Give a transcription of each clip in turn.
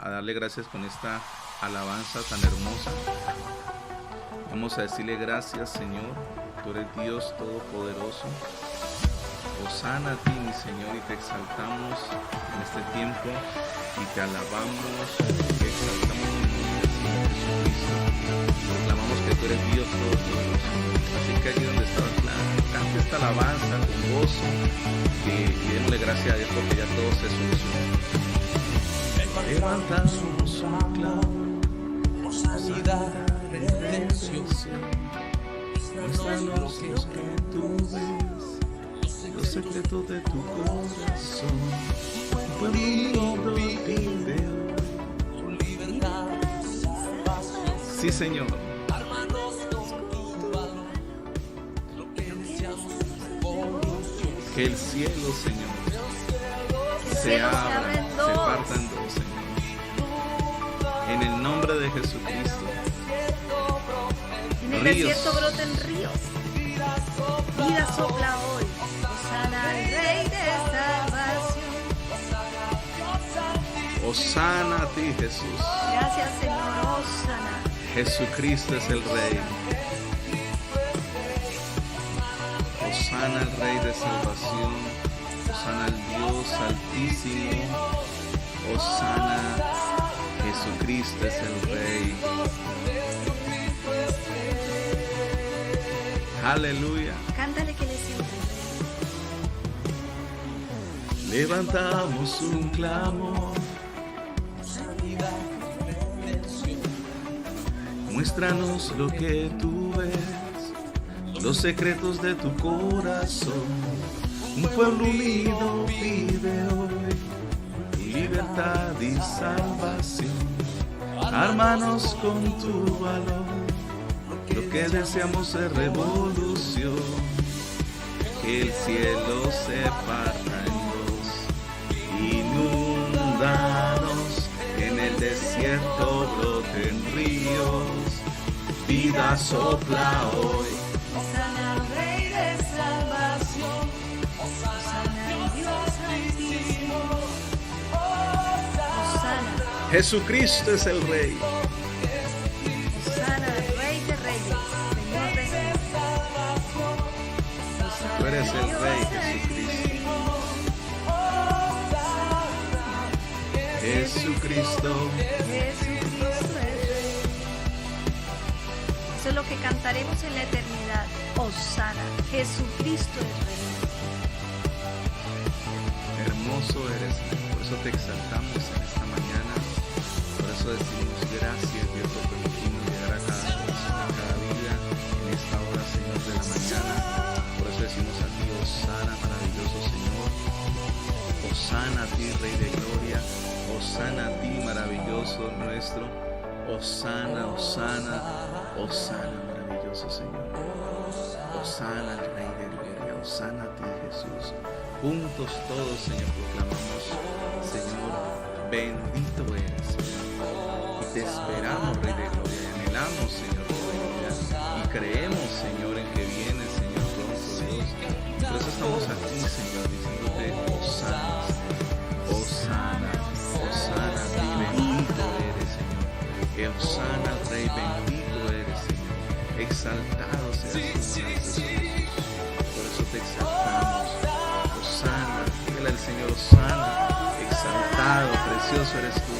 a darle gracias con esta alabanza tan hermosa. Vamos a decirle gracias, Señor. Tú eres Dios Todopoderoso. Hosana a ti, mi Señor, y te exaltamos en este tiempo y te alabamos, te exaltamos en el nombre del Señor Jesucristo. Proclamamos que tú eres Dios Todopoderoso. Así que allí donde estabas, cante esta alabanza con gozo y démosle gracias a Dios porque ya todo se solucionó. Levantamos un clamor, sanidad, redención. Muéstranos los que tú ves, los secretos de tu corazón. Un pueblo pide tu libertad, salvación. Sí, Señor. Que el cielo, Señor, se abra, se parta en dos, Señor. En el nombre de Jesucristo. En el desierto broten ríos. Vida sopla hoy. Hosana al Rey de salvación. Hosana a ti, Jesús. Gracias, Señor. Hosana. Jesucristo es el Rey. Hosana al Rey de salvación. Hosana al Dios Altísimo. Hosana. Jesucristo es el Rey. Aleluya. Cántale que le siento. Levantamos un clamor. Muéstranos lo que tú ves, los secretos de tu corazón. Un pueblo unido pide hoy tu libertad y salvación. Ármanos con tu valor. Lo que deseamos es revolución, que el cielo se parta en dos, inúndanos, que en el desierto broten ríos, vida sopla hoy. Hosana al Rey de salvación. Hosana al Dios Altísimo. Hosana. Jesucristo es el Rey. Tú eres el Rey, Jesucristo. Jesucristo. Jesucristo es Rey. Eso es lo que cantaremos en la eternidad. Hosana, Jesucristo es Rey. Hermoso eres, por eso te exaltamos en esta mañana. Por eso decimos gracias, Dios, por permitirnos llegar a cada corazón, a cada vida en esta hora, Señor, de la mañana. Por eso decimos a ti, Hosana, maravilloso Señor. Hosana a ti, Rey de gloria. Hosana a ti, maravilloso nuestro. Hosana, Hosana, Hosana, maravilloso Señor. Hosana al Rey de gloria. Hosana a ti, Jesús. Juntos todos, Señor, proclamamos, Señor, bendito eres, Señor. Y te esperamos, Rey de gloria. Y anhelamos, Señor, tu venida. Y creemos, Señor, en que vienes, Señor, pronto, Dios. Por eso estamos aquí, Señor, diciéndote Hosana, Hosana, Hosana a ti, bendito eres, Señor. Que Hosana, Rey, bendito eres, Señor. Exaltado seas tú, Jesús. Por eso te exaltamos. Hosana, dígale al Señor, Hosana, exaltado, precioso eres tú.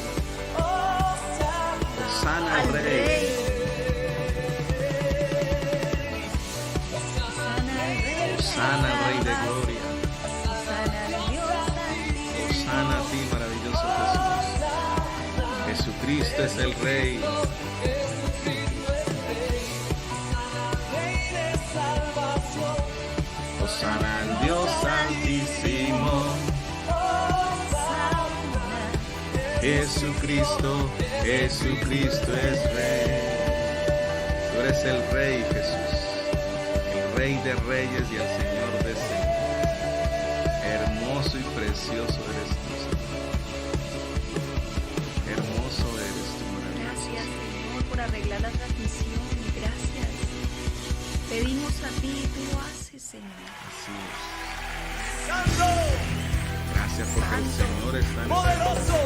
Hosana al Rey. Hosana al Rey de gloria. Hosana a ti, maravilloso Jesús. Jesucristo es el Rey. Hosana al Dios Altísimo. Jesucristo, Jesucristo es Rey. Tú eres el Rey, Jesús, el Rey de reyes y el Señor de señores. Hermoso y precioso eres tú, Señor. Hermoso eres tú, maravilloso. Gracias, Señor, por arreglar la transmisión. Gracias. Pedimos a ti y tú lo haces, Señor. Así es. Gracias porque el Señor está en poderoso,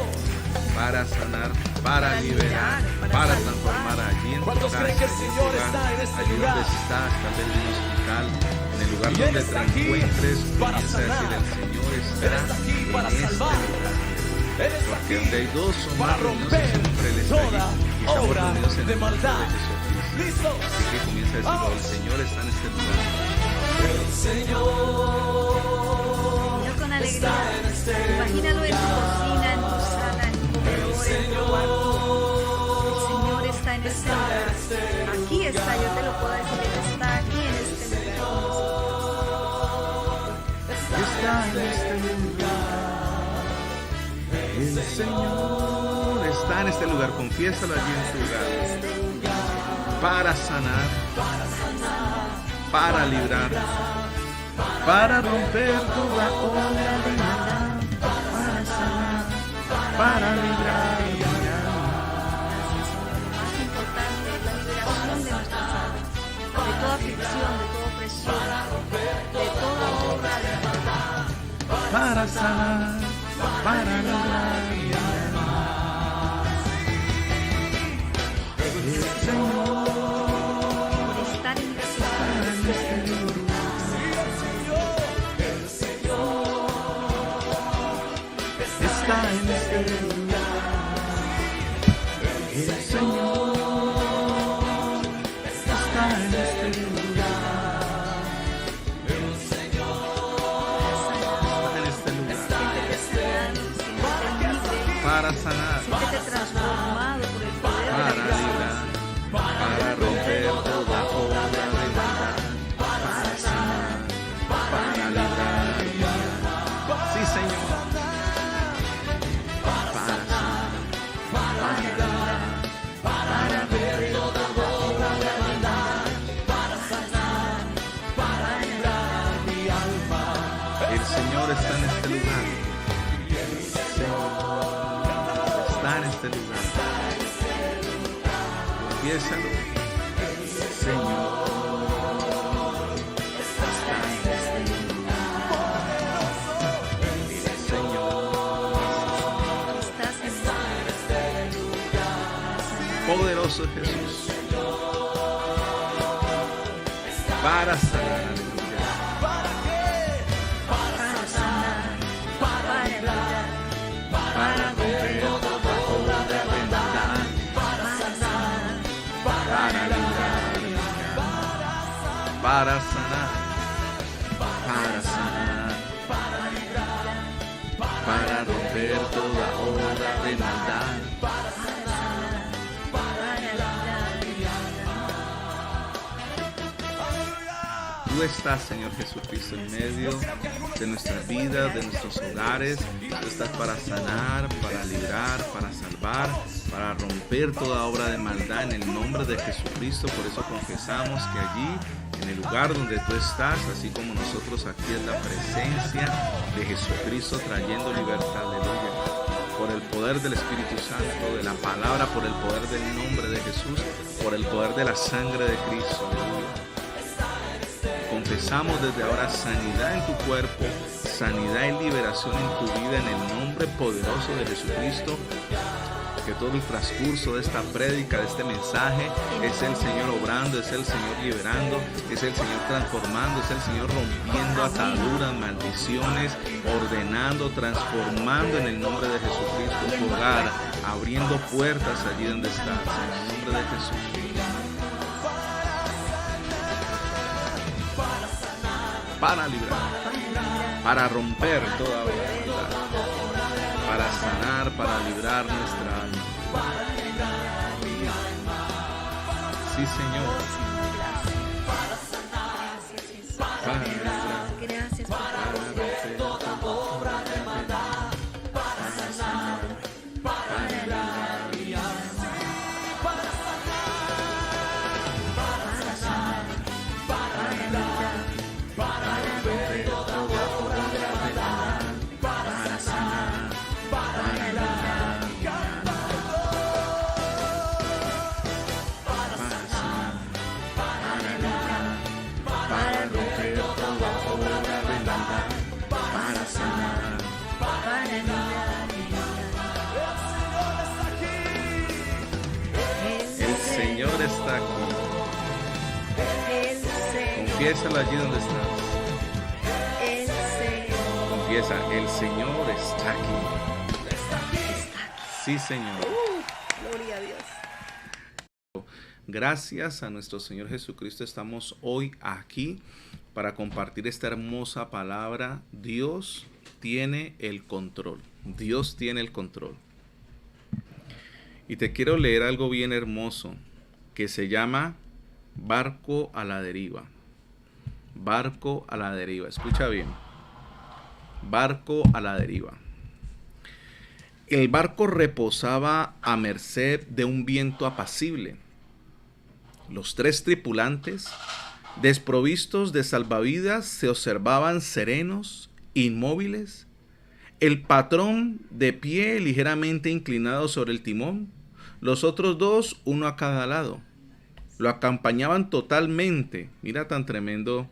para sanar, para liberar, para transformar allí en tu casa, allí en tu hogar, allí donde estás, tal vez en un hospital, en el lugar donde te encuentres, comienza a decir: el Señor está en este lugar. Porque donde hay dos o más reunidos en su nombre, Él está allí. Y estamos reunidos en el nombre de Jesucristo. Así que comienza a decirlo: el Señor está en este lugar. El Señor con alegría. Imagínalo en tu cocina, en tu sala, en tu comedor, en tu cuarto. El Señor está en este lugar. Aquí está, yo te lo puedo decir, Él está aquí en este lugar. Está en este lugar. El Señor está en este lugar. Confiésalo allí en tu hogar. Para sanar, para librar, para romper toda ola de maldad, para sanar, para librar. Lo más importante es la liberación de nuestras almas, de toda aflicción, de toda opresión, de toda obra de maldad. Para sanar, para librar. El Señor Por estar en está en este lugar. El Señor está en este lugar. El Señor está en este lugar. Para sanar, siéntete transformado por el poder de la para gracia. librar, para romper toda obra de maldad, para sanar, para librar. Sí, Señor. Para sanar, para librar, para romper toda obra de maldad, para sanar, para librar mi alma. El Señor está en este lugar. El Señor está en este lugar. Confiésalo. El Señor está en este lugar. El Señor. Estás en Poderoso Jesús, para sanar, aleluya, para sanar, para librar, para romper toda obra de maldad, para sanar, para librar, para sanar, para sanar, para romper toda obra de maldad. Tú estás, Señor Jesucristo, en medio de nuestras vidas, de nuestros hogares. Tú estás para sanar, para librar, para salvar, para romper toda obra de maldad en el nombre de Jesucristo. Por eso confesamos que allí, en el lugar donde tú estás, así como nosotros aquí, es la presencia de Jesucristo trayendo libertad. Aleluya. Por el poder del Espíritu Santo, de la palabra, por el poder del nombre de Jesús, por el poder de la sangre de Cristo. Aleluya. Confesamos desde ahora sanidad en tu cuerpo, sanidad y liberación en tu vida en el nombre poderoso de Jesucristo. Que todo el transcurso de esta prédica, de este mensaje, es el Señor obrando, es el Señor liberando, es el Señor transformando, es el Señor rompiendo ataduras, maldiciones, ordenando, transformando en el nombre de Jesucristo tu hogar, abriendo puertas allí donde estás, en el nombre de Jesús. Para librar, para romper toda obra, para sanar, para librar nuestra alma. Sí, Señor. Para librar, Gracias por para romper toda obra de maldad, para sanar, para librar mi alma. Para sanar, para librar, para romper toda obra de maldad, para sanar, para librar mi alma. Para sanar, Confiésalo allí donde estás. El Señor Confiesa, el Señor está aquí. está aquí. Sí, Señor. Gloria a Dios. Gracias a nuestro Señor Jesucristo estamos hoy aquí para compartir esta hermosa palabra. Dios tiene el control. Dios tiene el control. Y te quiero leer algo bien hermoso que se llama Barco a la deriva. Barco a la deriva. Escucha bien. Barco a la deriva. El barco reposaba a merced de un viento apacible. Los 3 tripulantes, desprovistos de salvavidas, se observaban serenos, inmóviles. El patrón de pie ligeramente inclinado sobre el timón, los otros 2, uno a cada lado. Lo acompañaban totalmente. Mira tan tremendo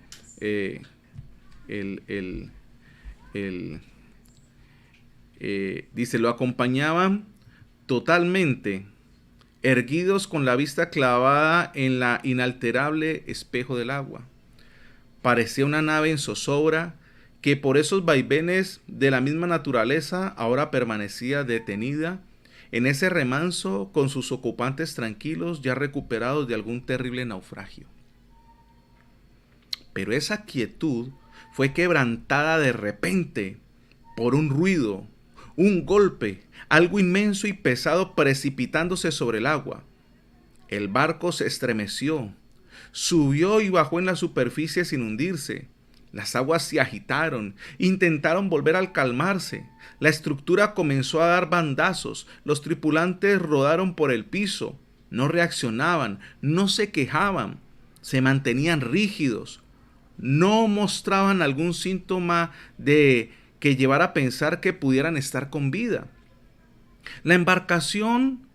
dice, lo acompañaban totalmente, erguidos con la vista clavada en la inalterable espejo del agua. Parecía una nave en zozobra que por esos vaivenes de la misma naturaleza ahora permanecía detenida en ese remanso con sus ocupantes tranquilos ya recuperados de algún terrible naufragio. Pero esa quietud fue quebrantada de repente por un ruido, un golpe, algo inmenso y pesado precipitándose sobre el agua. El barco se estremeció, subió y bajó en la superficie sin hundirse. Las aguas se agitaron, intentaron volver al calmarse. La estructura comenzó a dar bandazos, los tripulantes rodaron por el piso, no reaccionaban, no se quejaban, se mantenían rígidos, no mostraban algún síntoma de que llevara a pensar que pudieran estar con vida. La embarcación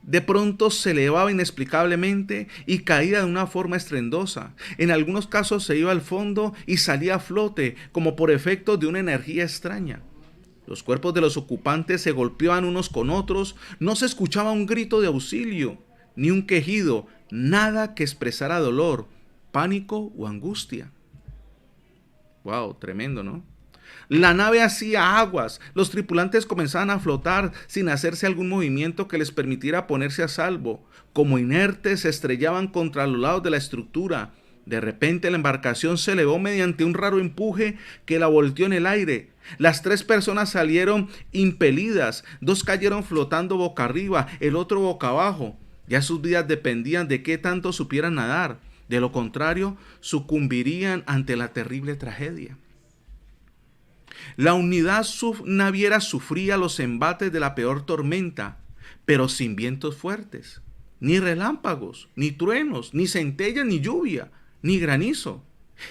de pronto se elevaba inexplicablemente y caía de una forma estruendosa. En algunos casos se iba al fondo y salía a flote, como por efecto de una energía extraña. Los cuerpos de los ocupantes se golpeaban unos con otros, no se escuchaba un grito de auxilio, ni un quejido, nada que expresara dolor, pánico o angustia. Wow, tremendo, ¿no? La nave hacía aguas, los tripulantes comenzaban a flotar sin hacerse algún movimiento que les permitiera ponerse a salvo. Como inertes se estrellaban contra los lados de la estructura. De repente la embarcación se elevó mediante un raro empuje que la volteó en el aire. Las 3 personas salieron impelidas, 2 cayeron flotando boca arriba, el otro boca abajo. Ya sus vidas dependían de qué tanto supieran nadar. De lo contrario, sucumbirían ante la terrible tragedia. La unidad naviera sufría los embates de la peor tormenta, pero sin vientos fuertes, ni relámpagos, ni truenos, ni centellas, ni lluvia, ni granizo.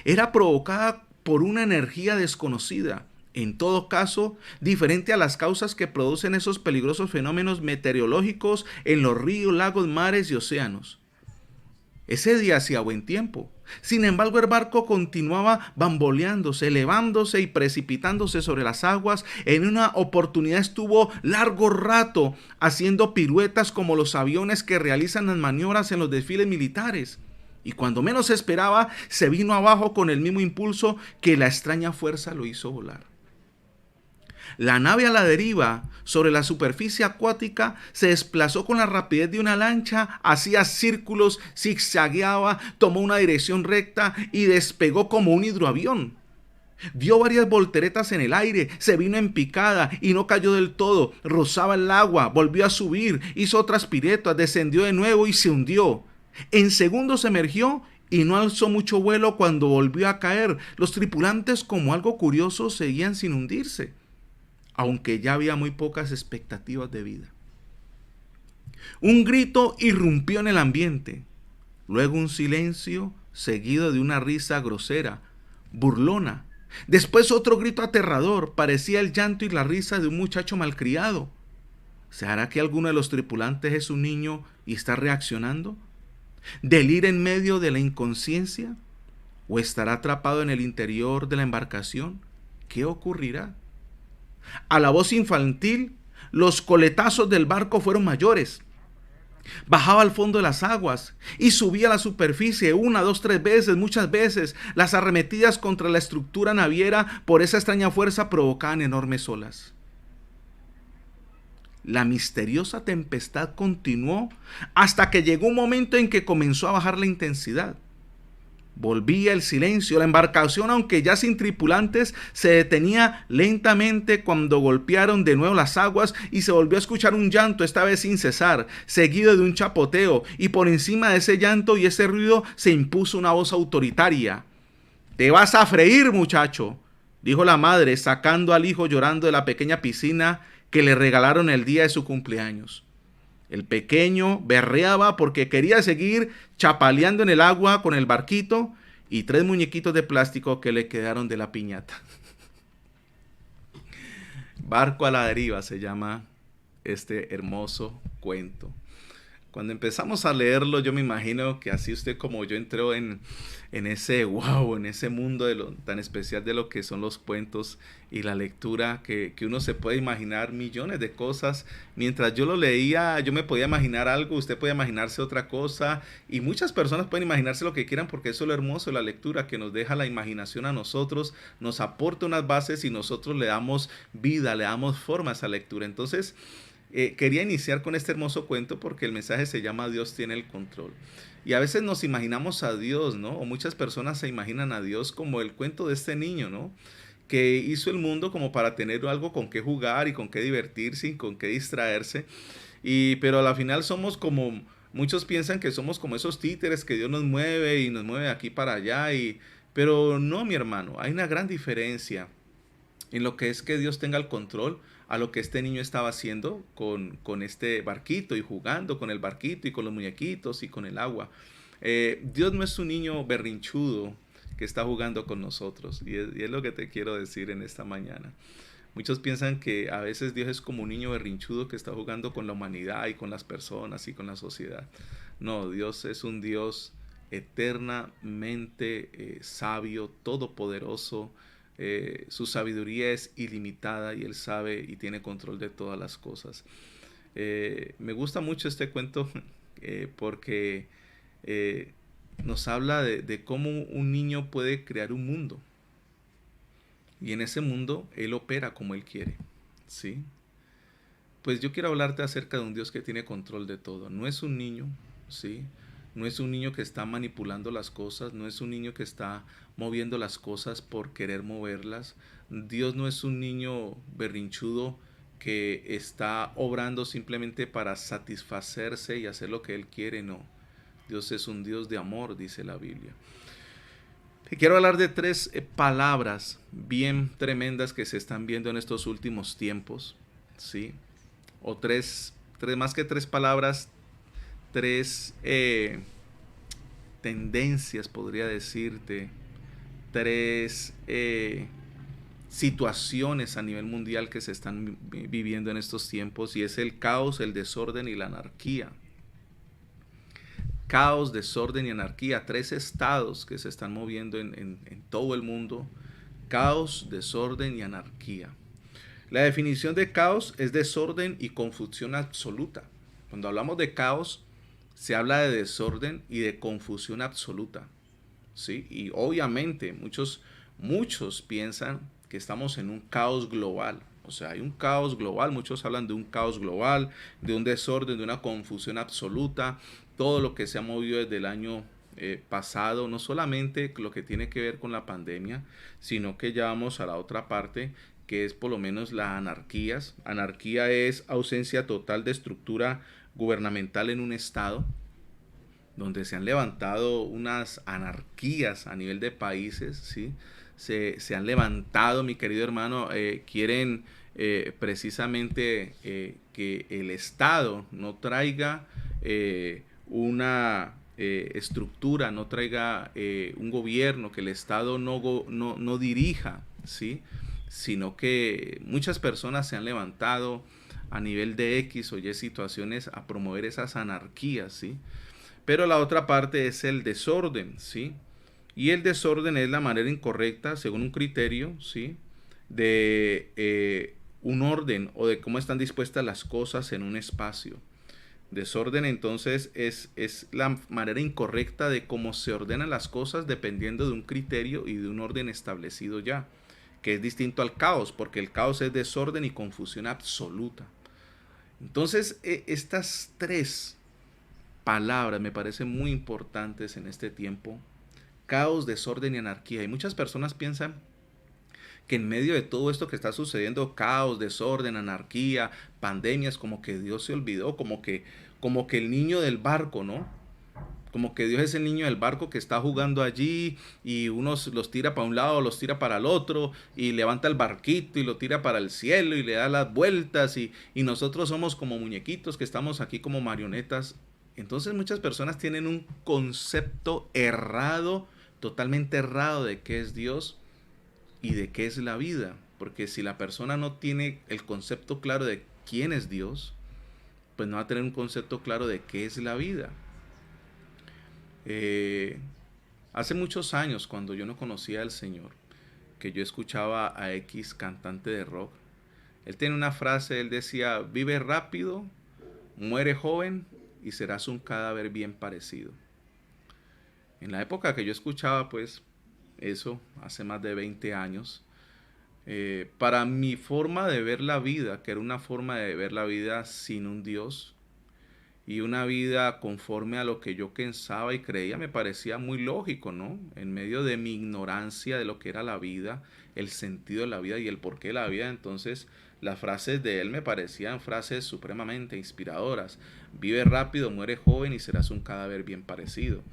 Era provocada por una energía desconocida, en todo caso, diferente a las causas que producen esos peligrosos fenómenos meteorológicos en los ríos, lagos, mares y océanos. Ese día hacía buen tiempo. Sin embargo, el barco continuaba bamboleándose, elevándose y precipitándose sobre las aguas. En una oportunidad estuvo largo rato haciendo piruetas como los aviones que realizan las maniobras en los desfiles militares. Y cuando menos esperaba, se vino abajo con el mismo impulso que la extraña fuerza lo hizo volar. La nave a la deriva sobre la superficie acuática se desplazó con la rapidez de una lancha, hacía círculos, zigzagueaba, tomó una dirección recta y despegó como un hidroavión. Dio varias volteretas en el aire, se vino en picada y no cayó del todo, rozaba el agua, volvió a subir, hizo otras piruetas, descendió de nuevo y se hundió. En segundos emergió y no alzó mucho vuelo cuando volvió a caer. Los tripulantes, como algo curioso, seguían sin hundirse, aunque ya había muy pocas expectativas de vida. Un grito irrumpió en el ambiente, luego un silencio seguido de una risa grosera, burlona. Después otro grito aterrador, parecía el llanto y la risa de un muchacho malcriado. ¿Será que alguno de los tripulantes es un niño y está reaccionando? ¿Delira en medio de la inconsciencia? ¿O estará atrapado en el interior de la embarcación? ¿Qué ocurrirá? A la voz infantil, los coletazos del barco fueron mayores. Bajaba al fondo de las aguas y subía a la superficie 1, 2, 3 veces, muchas veces. Las arremetidas contra la estructura naviera por esa extraña fuerza provocaban enormes olas. La misteriosa tempestad continuó hasta que llegó un momento en que comenzó a bajar la intensidad. Volvía el silencio. La embarcación, aunque ya sin tripulantes, se detenía lentamente cuando golpearon de nuevo las aguas y se volvió a escuchar un llanto, esta vez sin cesar, seguido de un chapoteo, y por encima de ese llanto y ese ruido se impuso una voz autoritaria. «Te vas a freír, muchacho», dijo la madre, sacando al hijo llorando de la pequeña piscina que le regalaron el día de su cumpleaños. El pequeño berreaba porque quería seguir chapaleando en el agua con el barquito y 3 muñequitos de plástico que le quedaron de la piñata. Barco a la deriva se llama este hermoso cuento. Cuando empezamos a leerlo, yo me imagino que así usted como yo entró en ese wow, en ese mundo tan especial de lo que son los cuentos y la lectura, que uno se puede imaginar millones de cosas. Mientras yo lo leía, yo me podía imaginar algo, usted puede imaginarse otra cosa, y muchas personas pueden imaginarse lo que quieran, porque eso es lo hermoso de la lectura, que nos deja la imaginación a nosotros, nos aporta unas bases y nosotros le damos vida, le damos forma a esa lectura. Entonces, quería iniciar con este hermoso cuento porque el mensaje se llama Dios tiene el control. Y a veces nos imaginamos a Dios, ¿no? O muchas personas se imaginan a Dios como el cuento de este niño, ¿no? Que hizo el mundo como para tener algo con qué jugar y con qué divertirse y con qué distraerse. Pero a la final somos como, muchos piensan que somos como esos títeres que Dios nos mueve y nos mueve aquí para allá. Pero no, mi hermano, hay una gran diferencia en lo que es que Dios tenga el control a lo que este niño estaba haciendo con este barquito y jugando con el barquito y con los muñequitos y con el agua. Dios no es un niño berrinchudo que está jugando con nosotros, y es lo que te quiero decir en esta mañana. Muchos piensan que a veces Dios es como un niño berrinchudo que está jugando con la humanidad y con las personas y con la sociedad. No, Dios es un Dios eternamente sabio, todopoderoso. Su sabiduría es ilimitada y Él sabe y tiene control de todas las cosas. Me gusta mucho este cuento porque nos habla de cómo un niño puede crear un mundo. Y en ese mundo Él opera como Él quiere, ¿sí? Pues yo quiero hablarte acerca de un Dios que tiene control de todo. No es un niño, ¿sí? No es un niño que está manipulando las cosas, no es un niño que está moviendo las cosas por querer moverlas. Dios no es un niño berrinchudo que está obrando simplemente para satisfacerse y hacer lo que Él quiere, no. Dios es un Dios de amor, dice la Biblia. Quiero hablar de 3 palabras bien tremendas que se están viendo en estos últimos tiempos, ¿sí? O más que 3 palabras, 3 tendencias, podría decirte, 3 situaciones a nivel mundial que se están viviendo en estos tiempos, y es el caos, el desorden y la anarquía. Caos, desorden y anarquía, 3 estados que se están moviendo en todo el mundo. Caos, desorden y anarquía. La definición de caos es desorden y confusión absoluta. Cuando hablamos de caos, se habla de desorden y de confusión absoluta, ¿sí? Y obviamente muchos piensan que estamos en un caos global. O sea, hay un caos global, muchos hablan de un caos global, de un desorden, de una confusión absoluta. Todo lo que se ha movido desde el año pasado, no solamente lo que tiene que ver con la pandemia, sino que ya vamos a la otra parte, que es por lo menos las anarquías. Anarquía es ausencia total de estructura gubernamental en un estado, donde se han levantado unas anarquías a nivel de países, ¿sí? Se han levantado, mi querido hermano, quieren precisamente que el Estado no traiga una estructura, no traiga un gobierno, que el Estado no dirija, ¿sí? Sino que muchas personas se han levantado a nivel de X o Y situaciones a promover esas anarquías, ¿sí? Pero la otra parte es el desorden, ¿sí? Y el desorden es la manera incorrecta, según un criterio, ¿sí? De un orden o de cómo están dispuestas las cosas en un espacio. Desorden entonces es la manera incorrecta de cómo se ordenan las cosas dependiendo de un criterio y de un orden establecido ya, que es distinto al caos, porque el caos es desorden y confusión absoluta. Entonces, estas tres palabras me parecen muy importantes en este tiempo: caos, desorden y anarquía. Y muchas personas piensan que en medio de todo esto que está sucediendo, caos, desorden, anarquía, pandemias, como que Dios se olvidó, como que el niño del barco, ¿no? Como que Dios es el niño del barco que está jugando allí y unos los tira para un lado, los tira para el otro y levanta el barquito y lo tira para el cielo y le da las vueltas y nosotros somos como muñequitos que estamos aquí como marionetas. Entonces muchas personas tienen un concepto errado, totalmente errado de qué es Dios y de qué es la vida. Porque si la persona no tiene el concepto claro de quién es Dios, pues no va a tener un concepto claro de qué es la vida. Hace muchos años, cuando yo no conocía al Señor, que yo escuchaba a X cantante de rock, él tiene una frase, él decía: vive rápido, muere joven y serás un cadáver bien parecido. En la época que yo escuchaba, pues, eso, hace más de 20 años, para mi forma de ver la vida, que era una forma de ver la vida sin un Dios, y una vida conforme a lo que yo pensaba y creía, me parecía muy lógico, ¿no? En medio de mi ignorancia de lo que era la vida, el sentido de la vida y el porqué de la vida, entonces las frases de él me parecían frases supremamente inspiradoras. Vive rápido, muere joven y serás un cadáver bien parecido.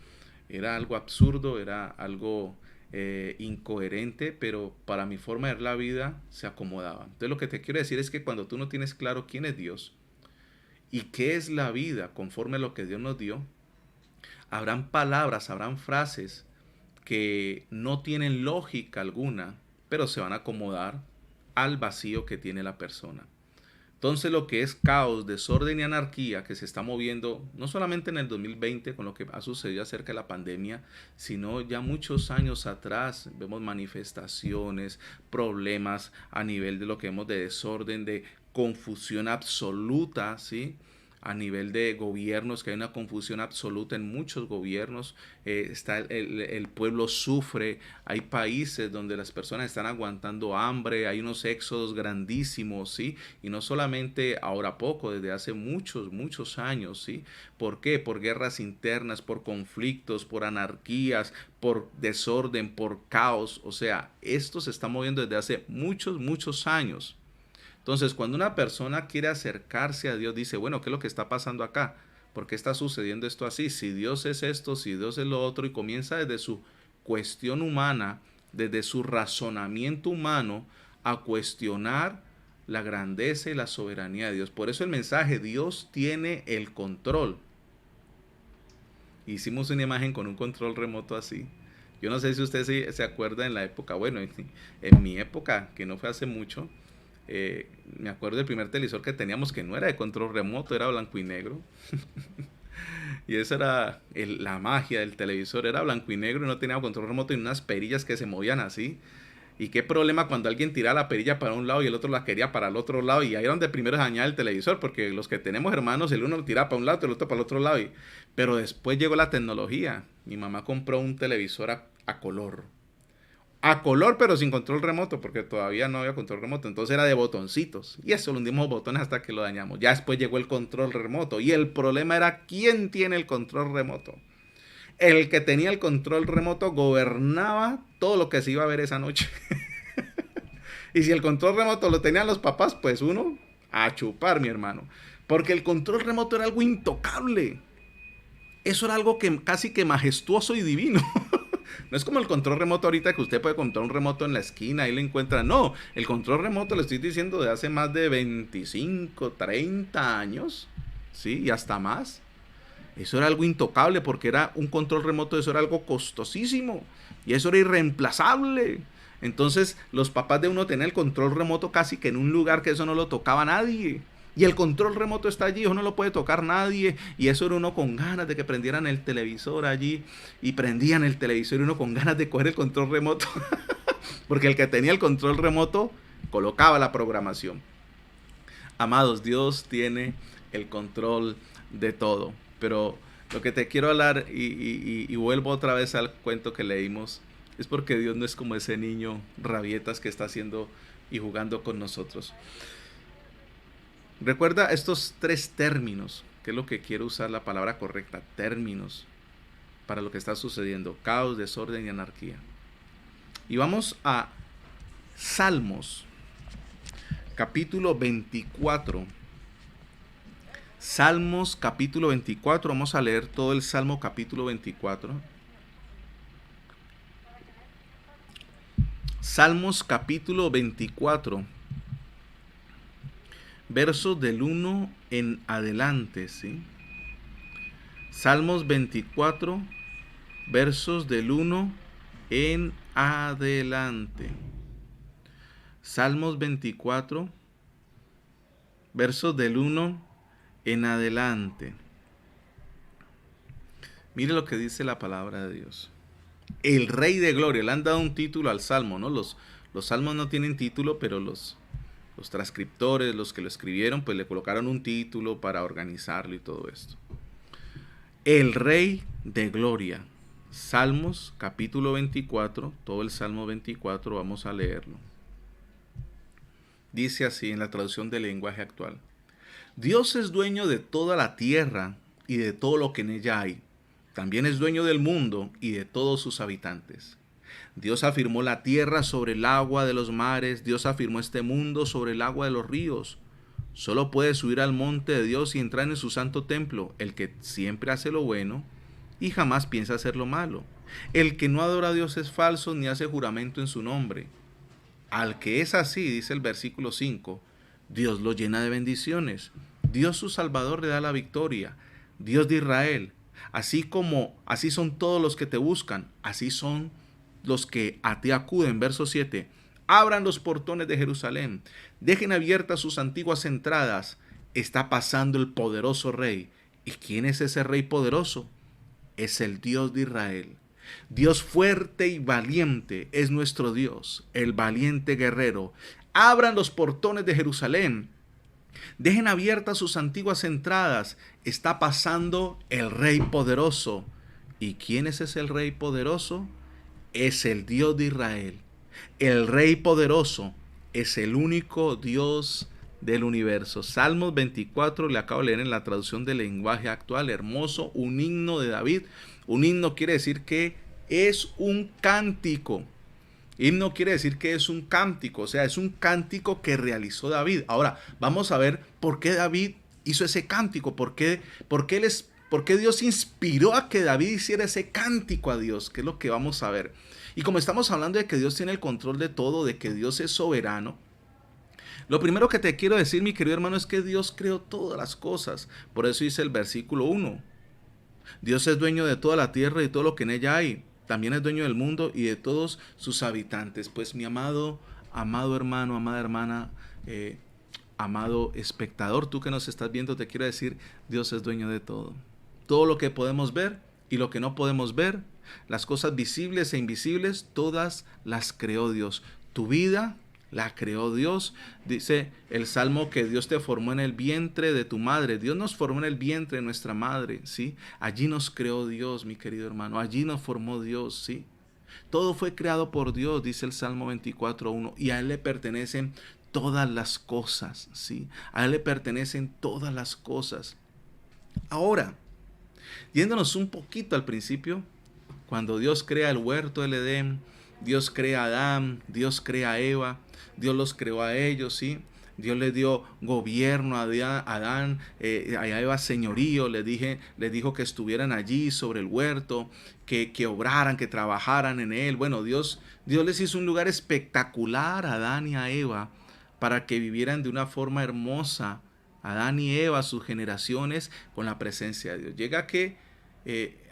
Era algo absurdo, era algo incoherente, pero para mi forma de ver la vida se acomodaba. Entonces lo que te quiero decir es que cuando tú no tienes claro quién es Dios y qué es la vida conforme a lo que Dios nos dio, habrán palabras, habrán frases que no tienen lógica alguna, pero se van a acomodar al vacío que tiene la persona. Entonces lo que es caos, desorden y anarquía que se está moviendo, no solamente en el 2020 con lo que ha sucedido acerca de la pandemia, sino ya muchos años atrás, vemos manifestaciones, problemas a nivel de lo que vemos de desorden, de confusión absoluta, ¿sí? A nivel de gobiernos, que hay una confusión absoluta en muchos gobiernos, el pueblo sufre, hay países donde las personas están aguantando hambre, hay unos éxodos grandísimos, ¿sí? Y no solamente ahora poco, desde hace muchos años, ¿sí? ¿Por qué? Por guerras internas, por conflictos, por anarquías, por desorden, por caos. O sea, esto se está moviendo desde hace muchos años. Entonces, cuando una persona quiere acercarse a Dios, dice: bueno, ¿qué es lo que está pasando acá? ¿Por qué está sucediendo esto así? Si Dios es esto, si Dios es lo otro, y comienza desde su cuestión humana, desde su razonamiento humano, a cuestionar la grandeza y la soberanía de Dios. Por eso el mensaje: Dios tiene el control. Hicimos una imagen con un control remoto así. Yo no sé si usted se acuerda en la época, bueno, en mi época, que no fue hace mucho, me acuerdo del primer televisor que teníamos, que no era de control remoto, era blanco y negro. Y esa era la magia del televisor, era blanco y negro y no tenía control remoto, y unas perillas que se movían así. Y qué problema cuando alguien tiraba la perilla para un lado y el otro la quería para el otro lado, y ahí era donde primero se dañaba el televisor, porque los que tenemos hermanos, el uno lo tiraba para un lado y el otro para el otro lado. Pero después llegó la tecnología. Mi mamá compró un televisor a color. A color, pero sin control remoto, porque todavía no había control remoto. Entonces era de botoncitos. Y eso, lo hundimos botones hasta que lo dañamos. Ya después llegó el control remoto. Y el problema era: ¿quién tiene el control remoto? El que tenía el control remoto gobernaba todo lo que se iba a ver esa noche. Y si el control remoto lo tenían los papás, pues uno a chupar, mi hermano. Porque el control remoto era algo intocable. Eso era algo que casi que majestuoso y divino. No es como el control remoto ahorita, que usted puede comprar un remoto en la esquina y lo encuentra. No, el control remoto, le estoy diciendo, de hace más de 25, 30 años, ¿sí? Y hasta más. Eso era algo intocable, porque era un control remoto, eso era algo costosísimo. Y eso era irreemplazable. Entonces, los papás de uno tenían el control remoto casi que en un lugar que eso no lo tocaba nadie. Y el control remoto está allí, eso no lo puede tocar nadie. Y eso era uno con ganas de que prendieran el televisor allí. Y prendían el televisor y uno con ganas de coger el control remoto. Porque el que tenía el control remoto colocaba la programación. Amados, Dios tiene el control de todo. Pero lo que te quiero hablar, y vuelvo otra vez al cuento que leímos, es porque Dios no es como ese niño rabietas que está haciendo y jugando con nosotros. Recuerda estos 3 términos, que es lo que quiero usar la palabra correcta, términos, para lo que está sucediendo: caos, desorden y anarquía. Y vamos a Salmos, capítulo 24. Salmos, capítulo 24. Vamos a leer todo el Salmo, capítulo 24. Salmos, capítulo 24. Versos del 1 en adelante, ¿sí? Salmos 24, versos del 1 en adelante. Salmos 24, versos del 1 en adelante. Mire lo que dice la palabra de Dios. El Rey de Gloria. Le han dado un título al Salmo, ¿no? Los salmos no tienen título, pero los transcriptores, los que lo escribieron, pues le colocaron un título para organizarlo y todo esto. El Rey de Gloria. Salmos, capítulo 24, todo el Salmo 24, vamos a leerlo. Dice así en la traducción del lenguaje actual: Dios es dueño de toda la tierra y de todo lo que en ella hay. También es dueño del mundo y de todos sus habitantes. Dios afirmó la tierra sobre el agua de los mares. Dios afirmó este mundo sobre el agua de los ríos. Solo puede subir al monte de Dios y entrar en su santo templo el que siempre hace lo bueno y jamás piensa hacer lo malo. El que no adora a Dios es falso ni hace juramento en su nombre. Al que es así, dice el versículo 5, Dios lo llena de bendiciones. Dios su Salvador le da la victoria. Dios de Israel. Así son todos los que te buscan, así son los que a ti acuden. Verso 7. Abran los portones de Jerusalén, dejen abiertas sus antiguas entradas. Está pasando el poderoso Rey. ¿Y quién es ese Rey poderoso? Es el Dios de Israel. Dios fuerte y valiente es nuestro Dios, el valiente guerrero. Abran los portones de Jerusalén, dejen abiertas sus antiguas entradas. Está pasando el Rey poderoso. ¿Y quién es ese Rey poderoso? Es el Dios de Israel. El Rey poderoso es el único Dios del universo. Salmos 24, le acabo de leer en la traducción del lenguaje actual. Hermoso, un himno de David. Un himno quiere decir que es un cántico. Himno quiere decir que es un cántico, o sea, es un cántico que realizó David. Ahora, vamos a ver por qué David hizo ese cántico, por qué Dios inspiró a que David hiciera ese cántico a Dios, que es lo que vamos a ver. Y como estamos hablando de que Dios tiene el control de todo, de que Dios es soberano, lo primero que te quiero decir, mi querido hermano, es que Dios creó todas las cosas. Por eso dice el versículo 1. Dios es dueño de toda la tierra y todo lo que en ella hay. También es dueño del mundo y de todos sus habitantes. Pues mi amado hermano, amada hermana, amado espectador, tú que nos estás viendo, te quiero decir, Dios es dueño de todo. Todo lo que podemos ver y lo que no podemos ver, las cosas visibles e invisibles, todas las creó Dios. Tu vida la creó Dios. Dice el Salmo que Dios te formó en el vientre de tu madre. Dios nos formó en el vientre de nuestra madre, ¿sí? Allí nos creó Dios, mi querido hermano. Allí nos formó Dios, ¿sí? Todo fue creado por Dios, dice el Salmo 24:1. Y a Él le pertenecen todas las cosas, ¿sí? A Él le pertenecen todas las cosas. Ahora, yéndonos un poquito al principio, cuando Dios crea el huerto del Edén, Dios crea a Adán, Dios crea a Eva, Dios los creó a ellos, ¿sí? Dios le dio gobierno a Adán, a Eva señorío, le dijo que estuvieran allí sobre el huerto, que obraran, que trabajaran en él. Bueno, Dios les hizo un lugar espectacular a Adán y a Eva para que vivieran de una forma hermosa, Adán y Eva, sus generaciones, con la presencia de Dios. Llega que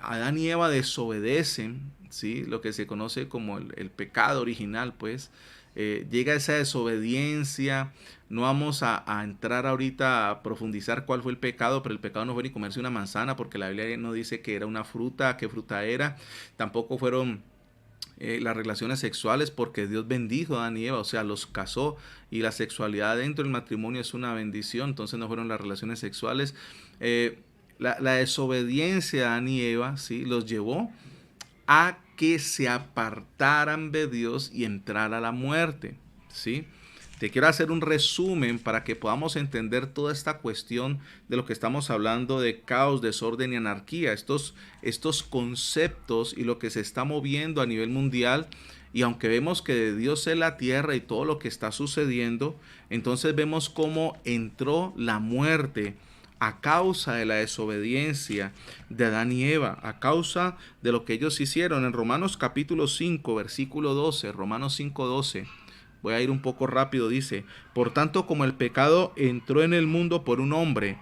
Adán y Eva desobedecen, ¿sí? Lo que se conoce como el pecado original, pues. Llega esa desobediencia. No vamos a entrar ahorita a profundizar cuál fue el pecado, pero el pecado no fue ni comerse una manzana, porque la Biblia no dice que era una fruta, qué fruta era. Tampoco fueron las relaciones sexuales, porque Dios bendijo a Adán y Eva, o sea, los casó, y la sexualidad dentro del matrimonio es una bendición. Entonces no fueron las relaciones sexuales. la desobediencia de Adán y Eva, ¿sí?, los llevó a que se apartaran de Dios y entrara la muerte, ¿sí? Te quiero hacer un resumen para que podamos entender toda esta cuestión de lo que estamos hablando de caos, desorden y anarquía, estos conceptos y lo que se está moviendo a nivel mundial. Y aunque vemos que de Dios es la tierra y todo lo que está sucediendo, entonces vemos cómo entró la muerte a causa de la desobediencia de Adán y Eva, a causa de lo que ellos hicieron. En Romanos capítulo 5, versículo 12, Romanos 5, 12, voy a ir un poco rápido, dice: por tanto, como el pecado entró en el mundo por un hombre,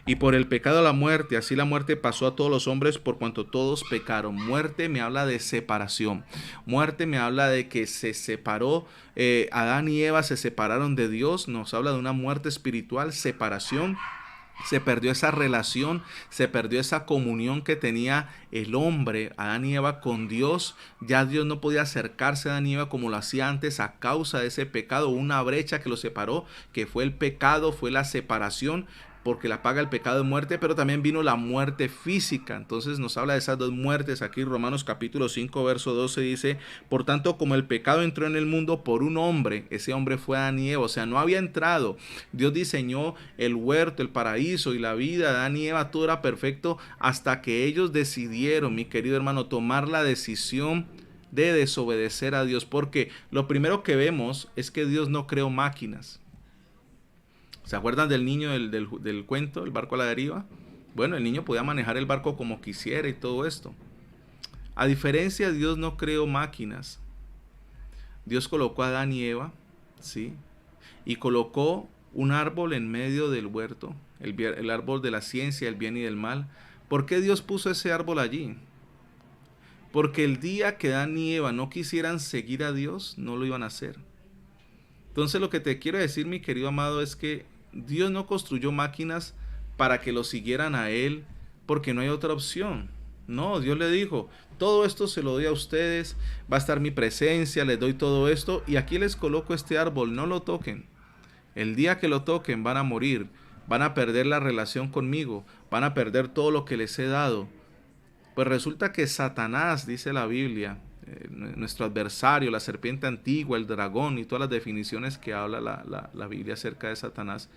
y por el pecado la muerte, así la muerte pasó a todos los hombres por cuanto todos pecaron. Muerte me habla de separación. Muerte me habla de que se separó, Adán y Eva se separaron de Dios. Nos habla de una muerte espiritual, separación. Se perdió esa relación, se perdió esa comunión que tenía el hombre, Adán y Eva, con Dios. Ya Dios no podía acercarse a Adán y Eva como lo hacía antes a causa de ese pecado. Una brecha que los separó, que fue el pecado, fue la separación, porque la paga el pecado de muerte, pero también vino la muerte física. Entonces nos habla de esas dos muertes. Aquí Romanos capítulo 5, verso 12 dice: por tanto, como el pecado entró en el mundo por un hombre, ese hombre fue Adán y Eva. O sea, no había entrado. Dios diseñó el huerto, el paraíso y la vida de Adán y Eva, todo era perfecto hasta que ellos decidieron, mi querido hermano, tomar la decisión de desobedecer a Dios. Porque lo primero que vemos es que Dios no creó máquinas. ¿Se acuerdan del niño del cuento, el barco a la deriva? Bueno, el niño podía manejar el barco como quisiera y todo esto. A diferencia, Dios no creó máquinas. Dios colocó a Adán y Eva, ¿sí? Y colocó un árbol en medio del huerto, el árbol de la ciencia, el bien y del mal. ¿Por qué Dios puso ese árbol allí? Porque el día que Adán y Eva no quisieran seguir a Dios, no lo iban a hacer. Entonces lo que te quiero decir, mi querido amado, es que Dios no construyó máquinas para que lo siguieran a Él, porque no hay otra opción. No, Dios le dijo: todo esto se lo doy a ustedes, va a estar mi presencia, les doy todo esto, y aquí les coloco este árbol, no lo toquen. El día que lo toquen van a morir, van a perder la relación conmigo, van a perder todo lo que les he dado. Pues resulta que Satanás, dice la Biblia, nuestro adversario, la serpiente antigua, el dragón y todas las definiciones que habla la Biblia acerca de Satanás,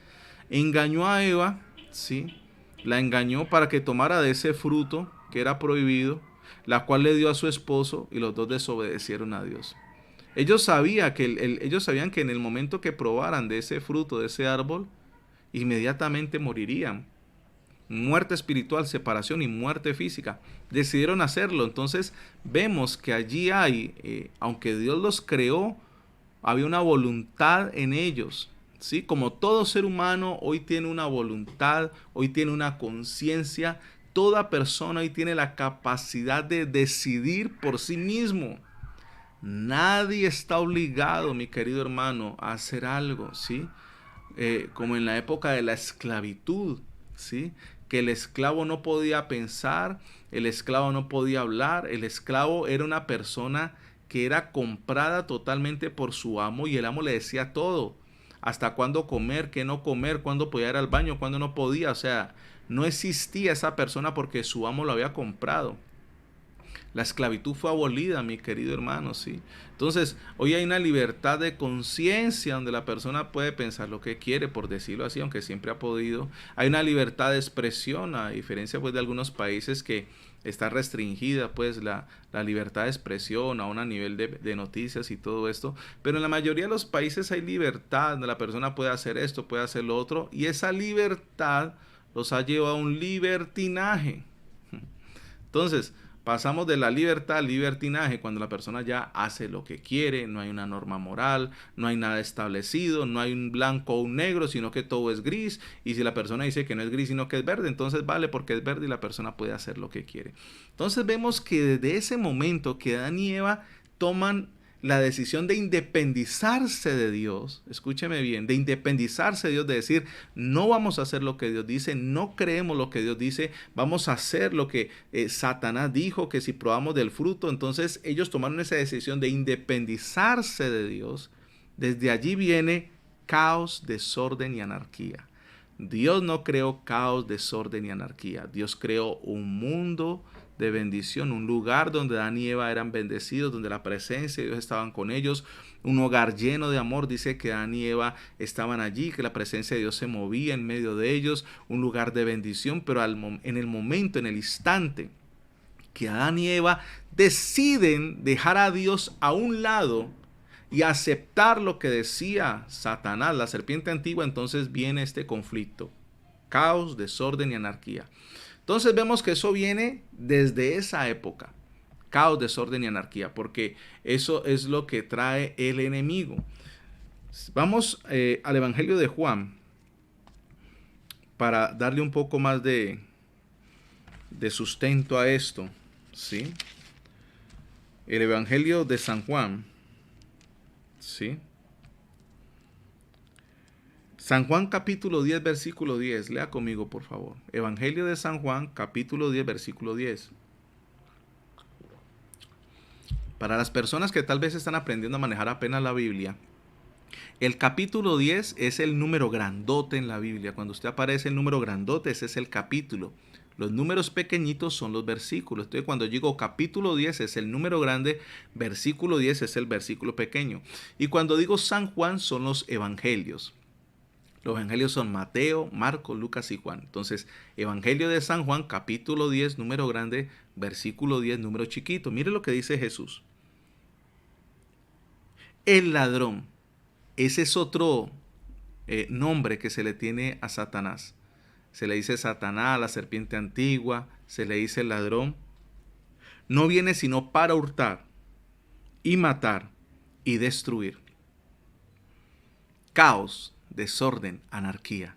engañó a Eva, ¿sí? La engañó para que tomara de ese fruto que era prohibido, la cual le dio a su esposo, y los dos desobedecieron a Dios. Ellos sabían que en el momento que probaran de ese fruto, de ese árbol, inmediatamente morirían. Muerte espiritual, separación y muerte física. Decidieron hacerlo. Entonces vemos que allí hay, aunque Dios los creó, había una voluntad en ellos, ¿sí? Como todo ser humano hoy tiene una voluntad, hoy tiene una conciencia. Toda persona hoy tiene la capacidad de decidir por sí mismo. Nadie está obligado, mi querido hermano, a hacer algo, ¿sí? Como en la época de la esclavitud, ¿sí? Que el esclavo no podía pensar, el esclavo no podía hablar, el esclavo era una persona que era comprada totalmente por su amo, y el amo le decía todo, hasta cuándo comer, qué no comer, cuándo podía ir al baño, cuándo no podía. O sea, no existía esa persona porque su amo lo había comprado. La esclavitud fue abolida, mi querido hermano, ¿sí? Entonces, hoy hay una libertad de conciencia donde la persona puede pensar lo que quiere, por decirlo así, aunque siempre ha podido. Hay una libertad de expresión, a diferencia pues de algunos países que está restringida pues la libertad de expresión aún a nivel de noticias y todo esto. Pero en la mayoría de los países hay libertad, donde la persona puede hacer esto, puede hacer lo otro, y esa libertad los ha llevado a un libertinaje. Entonces, pasamos de la libertad al libertinaje, cuando la persona ya hace lo que quiere, no hay una norma moral, no hay nada establecido, no hay un blanco o un negro, sino que todo es gris. Y si la persona dice que no es gris, sino que es verde, entonces vale porque es verde y la persona puede hacer lo que quiere. Entonces vemos que desde ese momento que Adán y Eva toman la decisión de independizarse de Dios, escúcheme bien, de independizarse de Dios, de decir: no vamos a hacer lo que Dios dice, no creemos lo que Dios dice, vamos a hacer lo que Satanás dijo, que si probamos del fruto. Entonces ellos tomaron esa decisión de independizarse de Dios. Desde allí viene caos, desorden y anarquía. Dios no creó caos, desorden y anarquía. Dios creó un mundo de bendición, un lugar donde Adán y Eva eran bendecidos, donde la presencia de Dios estaba con ellos, un hogar lleno de amor. Dice que Adán y Eva estaban allí, que la presencia de Dios se movía en medio de ellos, un lugar de bendición, pero en el momento, en el instante que Adán y Eva deciden dejar a Dios a un lado y aceptar lo que decía Satanás, la serpiente antigua, entonces viene este conflicto, caos, desorden y anarquía. Entonces vemos que eso viene desde esa época, caos, desorden y anarquía, porque eso es lo que trae el enemigo. Vamos al Evangelio de Juan para darle un poco más de sustento a esto, ¿sí? El Evangelio de San Juan, ¿sí? San Juan capítulo 10, versículo 10. Lea conmigo, por favor. Evangelio de San Juan, capítulo 10, versículo 10. Para las personas que tal vez están aprendiendo a manejar apenas la Biblia, el capítulo 10 es el número grandote en la Biblia. Cuando usted aparece el número grandote, ese es el capítulo. Los números pequeñitos son los versículos. Entonces, cuando digo capítulo 10 es el número grande, versículo 10 es el versículo pequeño. Y cuando digo San Juan son los evangelios. Los evangelios son Mateo, Marcos, Lucas y Juan. Entonces, Evangelio de San Juan, capítulo 10, número grande, versículo 10, número chiquito. Mire lo que dice Jesús. El ladrón. Ese es otro nombre que se le tiene a Satanás. Se le dice Satanás, la serpiente antigua, se le dice el ladrón. No viene sino para hurtar y matar y destruir. Caos, desorden, anarquía.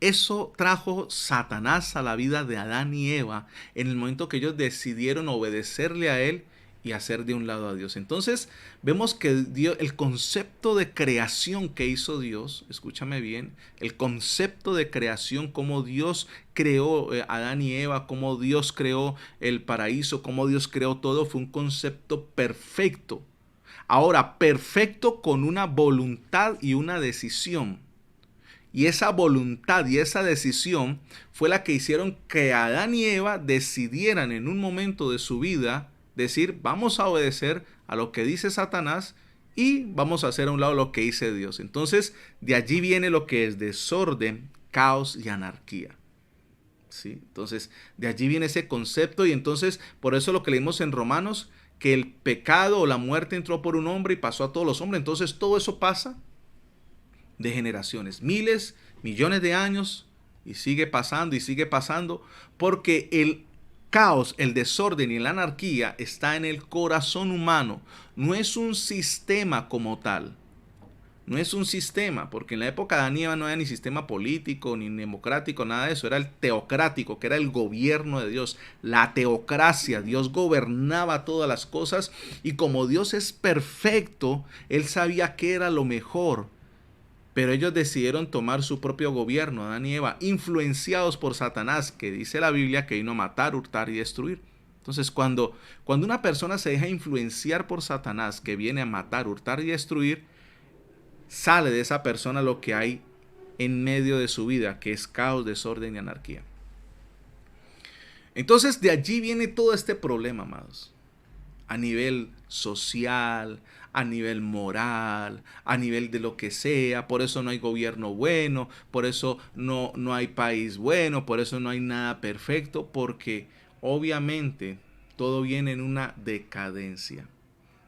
Eso trajo Satanás a la vida de Adán y Eva en el momento que ellos decidieron obedecerle a él y hacer de un lado a Dios. Entonces vemos que el concepto de creación que hizo Dios, escúchame bien, el concepto de creación, cómo Dios creó a Adán y Eva, cómo Dios creó el paraíso, cómo Dios creó todo, fue un concepto perfecto. Ahora, perfecto con una voluntad y una decisión. Y esa voluntad y esa decisión fue la que hicieron que Adán y Eva decidieran en un momento de su vida decir, vamos a obedecer a lo que dice Satanás y vamos a hacer a un lado lo que dice Dios. Entonces, de allí viene lo que es desorden, caos y anarquía. ¿Sí? Entonces, de allí viene ese concepto y entonces, por eso lo que leímos en Romanos, que el pecado o la muerte entró por un hombre y pasó a todos los hombres. Entonces, todo eso pasa de generaciones, miles, millones de años y sigue pasando porque el caos, el desorden y la anarquía está en el corazón humano. No es un sistema como tal. No es un sistema, porque en la época de Adán y Eva no había ni sistema político, ni democrático, nada de eso. Era el teocrático, que era el gobierno de Dios. La teocracia, Dios gobernaba todas las cosas y como Dios es perfecto, Él sabía qué era lo mejor. Pero ellos decidieron tomar su propio gobierno, Adán y Eva, influenciados por Satanás, que dice la Biblia que vino a matar, hurtar y destruir. Entonces, cuando una persona se deja influenciar por Satanás, que viene a matar, hurtar y destruir, sale de esa persona lo que hay en medio de su vida, que es caos, desorden y anarquía. Entonces, de allí viene todo este problema, amados. A nivel social, a nivel moral, a nivel de lo que sea. Por eso no hay gobierno bueno, por eso no hay país bueno, por eso no hay nada perfecto, porque obviamente todo viene en una decadencia.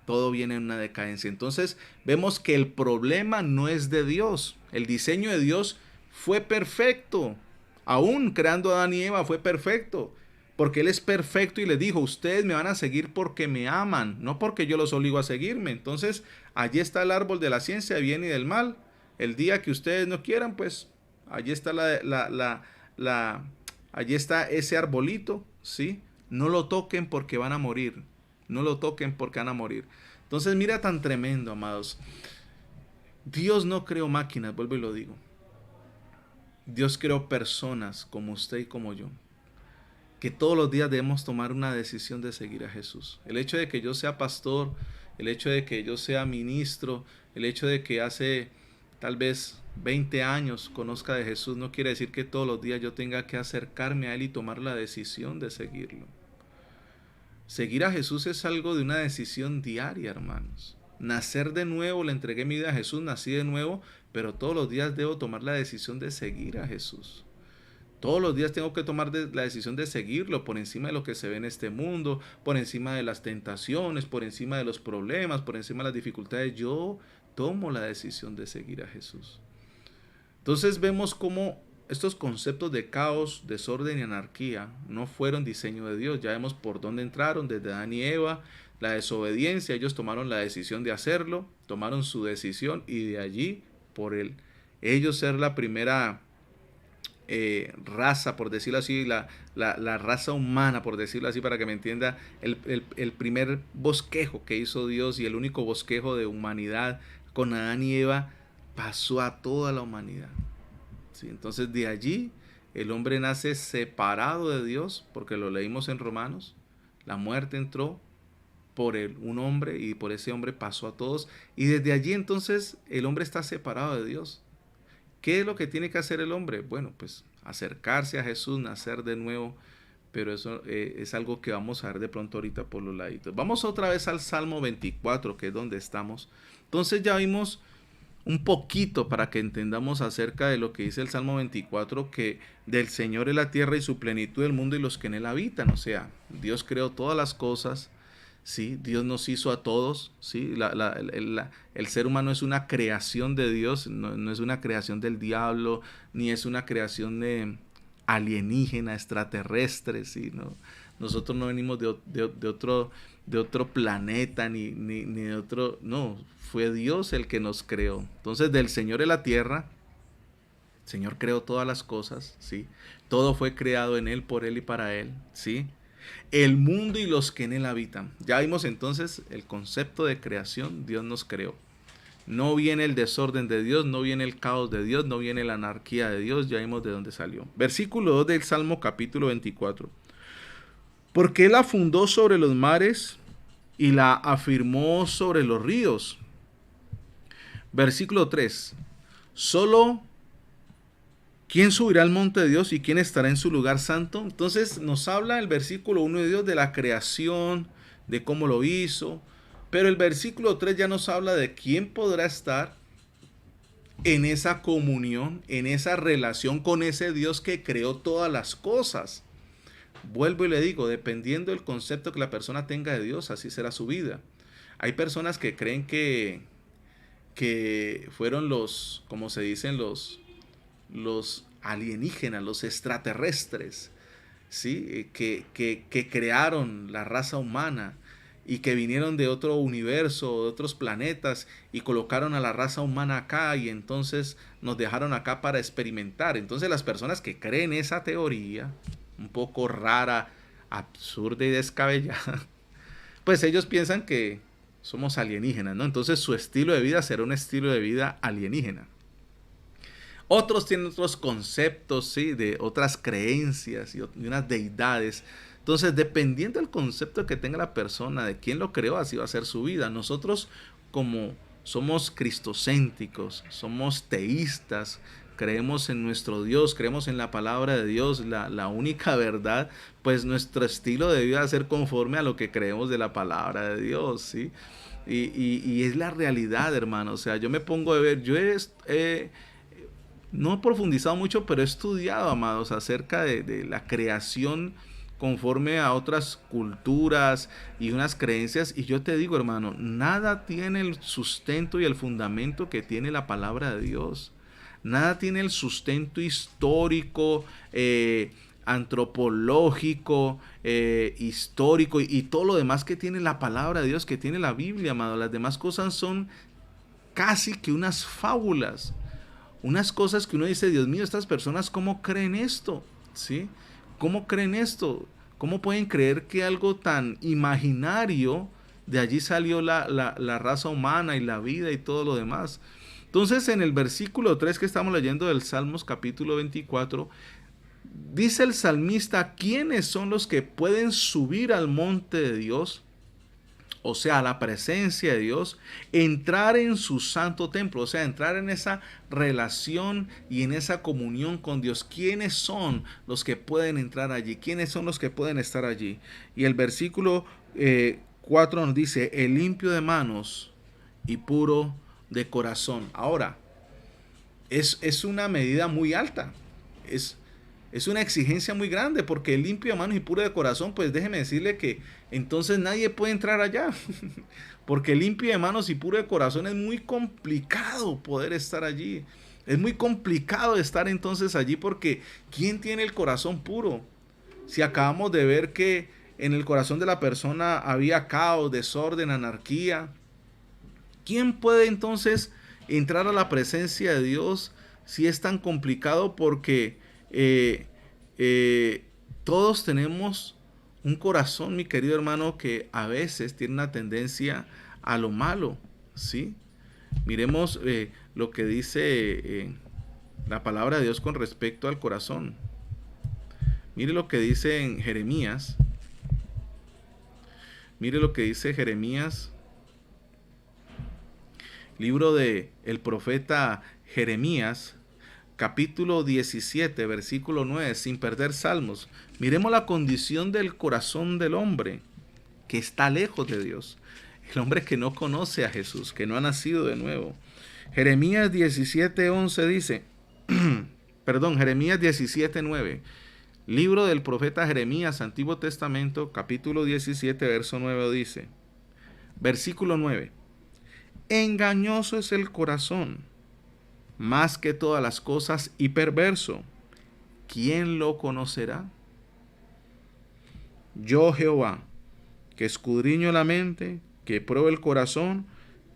Todo viene en una decadencia. Entonces vemos que el problema no es de Dios. El diseño de Dios fue perfecto. Aún creando a Adán y Eva fue perfecto. Porque Él es perfecto y les dijo, ustedes me van a seguir porque me aman, no porque yo los obligo a seguirme. Entonces, allí está el árbol de la ciencia del bien y del mal. El día que ustedes no quieran, pues, allí está allí está ese arbolito, ¿sí? No lo toquen porque van a morir. No lo toquen porque van a morir. Entonces, mira tan tremendo, amados. Dios no creó máquinas, vuelvo y lo digo. Dios creó personas como usted y como yo, que todos los días debemos tomar una decisión de seguir a Jesús. El hecho de que yo sea pastor, el hecho de que yo sea ministro, el hecho de que hace tal vez 20 años conozca de Jesús, no quiere decir que todos los días yo tenga que acercarme a Él y tomar la decisión de seguirlo. Seguir a Jesús es algo de una decisión diaria, hermanos. Nacer de nuevo, le entregué mi vida a Jesús, nací de nuevo, pero todos los días debo tomar la decisión de seguir a Jesús. Todos los días tengo que tomar la decisión de seguirlo por encima de lo que se ve en este mundo, por encima de las tentaciones, por encima de los problemas, por encima de las dificultades. Yo tomo la decisión de seguir a Jesús. Entonces vemos cómo estos conceptos de caos, desorden y anarquía no fueron diseño de Dios. Ya vemos por dónde entraron, desde Adán y Eva, la desobediencia. Ellos tomaron la decisión de hacerlo, tomaron su decisión y de allí, por ellos ser la primera raza, por decirlo así, la raza humana, por decirlo así, para que me entienda, el primer bosquejo que hizo Dios y el único bosquejo de humanidad con Adán y Eva pasó a toda la humanidad. ¿Sí? Entonces de allí el hombre nace separado de Dios, porque lo leímos en Romanos. La muerte entró por un hombre y por ese hombre pasó a todos, y desde allí entonces el hombre está separado de Dios. ¿Qué es lo que tiene que hacer el hombre? Bueno, pues acercarse a Jesús, nacer de nuevo, pero eso es algo que vamos a ver de pronto ahorita por los laditos. Vamos otra vez al Salmo 24, que es donde estamos. Entonces ya vimos un poquito para que entendamos acerca de lo que dice el Salmo 24, que del Señor es la tierra y su plenitud, el mundo y los que en él habitan. O sea, Dios creó todas las cosas, ¿sí? Dios nos hizo a todos, ¿sí? El ser humano es una creación de Dios, no es una creación del diablo, ni es una creación de alienígena, extraterrestre, ¿sí? ¿No? Nosotros no venimos de otro planeta, ni de otro, no, fue Dios el que nos creó. Entonces del Señor es la tierra, el Señor creó todas las cosas, ¿sí? Todo fue creado en Él, por Él y para Él, ¿sí? El mundo y los que en él habitan. Ya vimos entonces el concepto de creación. Dios nos creó. No viene el desorden de Dios, no viene el caos de Dios, no viene la anarquía de Dios. Ya vimos de dónde salió. Versículo 2 del Salmo capítulo 24. Porque él la fundó sobre los mares y la afirmó sobre los ríos. Versículo 3. Solo ¿quién subirá al monte de Dios y quién estará en su lugar santo? Entonces nos habla el versículo 1 de Dios de la creación, de cómo lo hizo. Pero el versículo 3 ya nos habla de quién podrá estar en esa comunión, en esa relación con ese Dios que creó todas las cosas. Vuelvo y le digo, dependiendo del concepto que la persona tenga de Dios, así será su vida. Hay personas que creen que fueron los, como se dicen, los alienígenas, los extraterrestres, ¿sí? que crearon la raza humana y que vinieron de otro universo, de otros planetas y colocaron a la raza humana acá y entonces nos dejaron acá para experimentar. Entonces las personas que creen esa teoría, un poco rara, absurda y descabellada, pues ellos piensan que somos alienígenas, ¿no? Entonces su estilo de vida será un estilo de vida alienígena. Otros tienen otros conceptos, ¿sí? De otras creencias y unas deidades. Entonces, dependiendo del concepto que tenga la persona, de quién lo creó, así va a ser su vida. Nosotros, como somos cristocéntricos, somos teístas, creemos en nuestro Dios, creemos en la palabra de Dios, la única verdad, pues nuestro estilo de vida va a ser conforme a lo que creemos de la palabra de Dios, ¿sí? Y es la realidad, hermano. O sea, yo me pongo a ver, no he profundizado mucho, pero he estudiado, amados, acerca de la creación conforme a otras culturas y unas creencias. Y yo te digo, hermano, nada tiene el sustento y el fundamento que tiene la palabra de Dios. Nada tiene el sustento histórico, antropológico, histórico y todo lo demás que tiene la palabra de Dios, que tiene la Biblia, amado. Las demás cosas son casi que unas fábulas. Unas cosas que uno dice, Dios mío, estas personas, ¿cómo creen esto? ¿Sí? ¿Cómo creen esto? ¿Cómo pueden creer que algo tan imaginario, de allí salió la raza humana y la vida y todo lo demás? Entonces, en el versículo 3 que estamos leyendo del Salmos capítulo 24, dice el salmista, ¿quiénes son los que pueden subir al monte de Dios? o sea, la presencia de Dios, entrar en su santo templo, o sea, entrar en esa relación y en esa comunión con Dios. ¿Quiénes son los que pueden entrar allí? ¿Quiénes son los que pueden estar allí? Y el versículo 4 nos dice, el limpio de manos y puro de corazón. Ahora, es una medida muy alta, es una exigencia muy grande, porque el limpio de manos y puro de corazón, pues déjeme decirle que entonces nadie puede entrar allá, porque el limpio de manos y puro de corazón es muy complicado poder estar allí, es muy complicado estar entonces allí, porque ¿quién tiene el corazón puro? Si acabamos de ver que en el corazón de la persona había caos, desorden, anarquía, ¿quién puede entonces entrar a la presencia de Dios si es tan complicado? Porque todos tenemos un corazón, mi querido hermano, que a veces tiene una tendencia a lo malo, ¿sí? Miremos lo que dice la palabra de Dios con respecto al corazón. Mire lo que dice en Jeremías. Mire lo que dice Jeremías, libro de el profeta Jeremías, capítulo 17, versículo 9, sin perder salmos. Miremos la condición del corazón del hombre que está lejos de Dios. El hombre que no conoce a Jesús, que no ha nacido de nuevo. Jeremías 17, 11 dice, Jeremías 17, 9. Libro del profeta Jeremías, Antiguo Testamento, capítulo 17, verso 9 dice, versículo 9. Engañoso es el corazón, más que todas las cosas, y perverso. ¿Quién lo conocerá? Yo, Jehová, que escudriño la mente, que pruebo el corazón,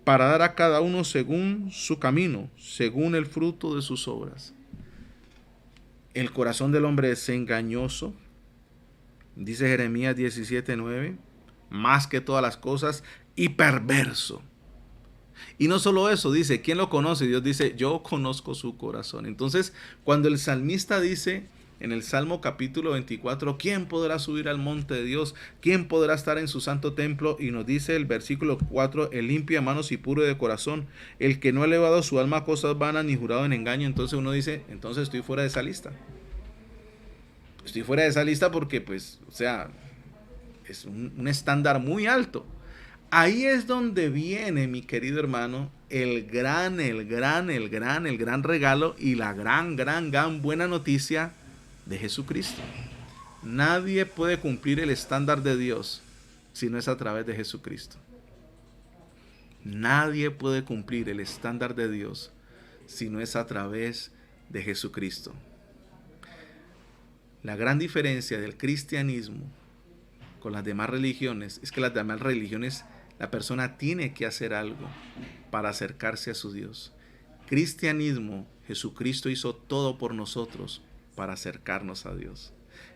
para dar a cada uno según su camino, según el fruto de sus obras. El corazón del hombre es engañoso, dice Jeremías 17:9, más que todas las cosas, y perverso. Y no solo eso, dice, ¿quién lo conoce? Dios dice, yo conozco su corazón. Entonces, cuando el salmista dice en el Salmo capítulo 24, ¿quién podrá subir al monte de Dios? ¿Quién podrá estar en su santo templo? Y nos dice el versículo 4, el limpio de manos y puro de corazón, el que no ha elevado su alma a cosas vanas ni jurado en engaño. Entonces uno dice, entonces estoy fuera de esa lista. Estoy fuera de esa lista porque, pues, o sea, es un estándar muy alto. Ahí es donde viene, mi querido hermano, el gran regalo y la gran buena noticia de Jesucristo. Nadie puede cumplir el estándar de Dios si no es a través de Jesucristo. Nadie puede cumplir el estándar de Dios si no es a través de Jesucristo. La gran diferencia del cristianismo con las demás religiones es que las demás religiones la persona tiene que hacer algo para acercarse a su Dios. Cristianismo, Jesucristo hizo todo por nosotros para acercarnos a Dios.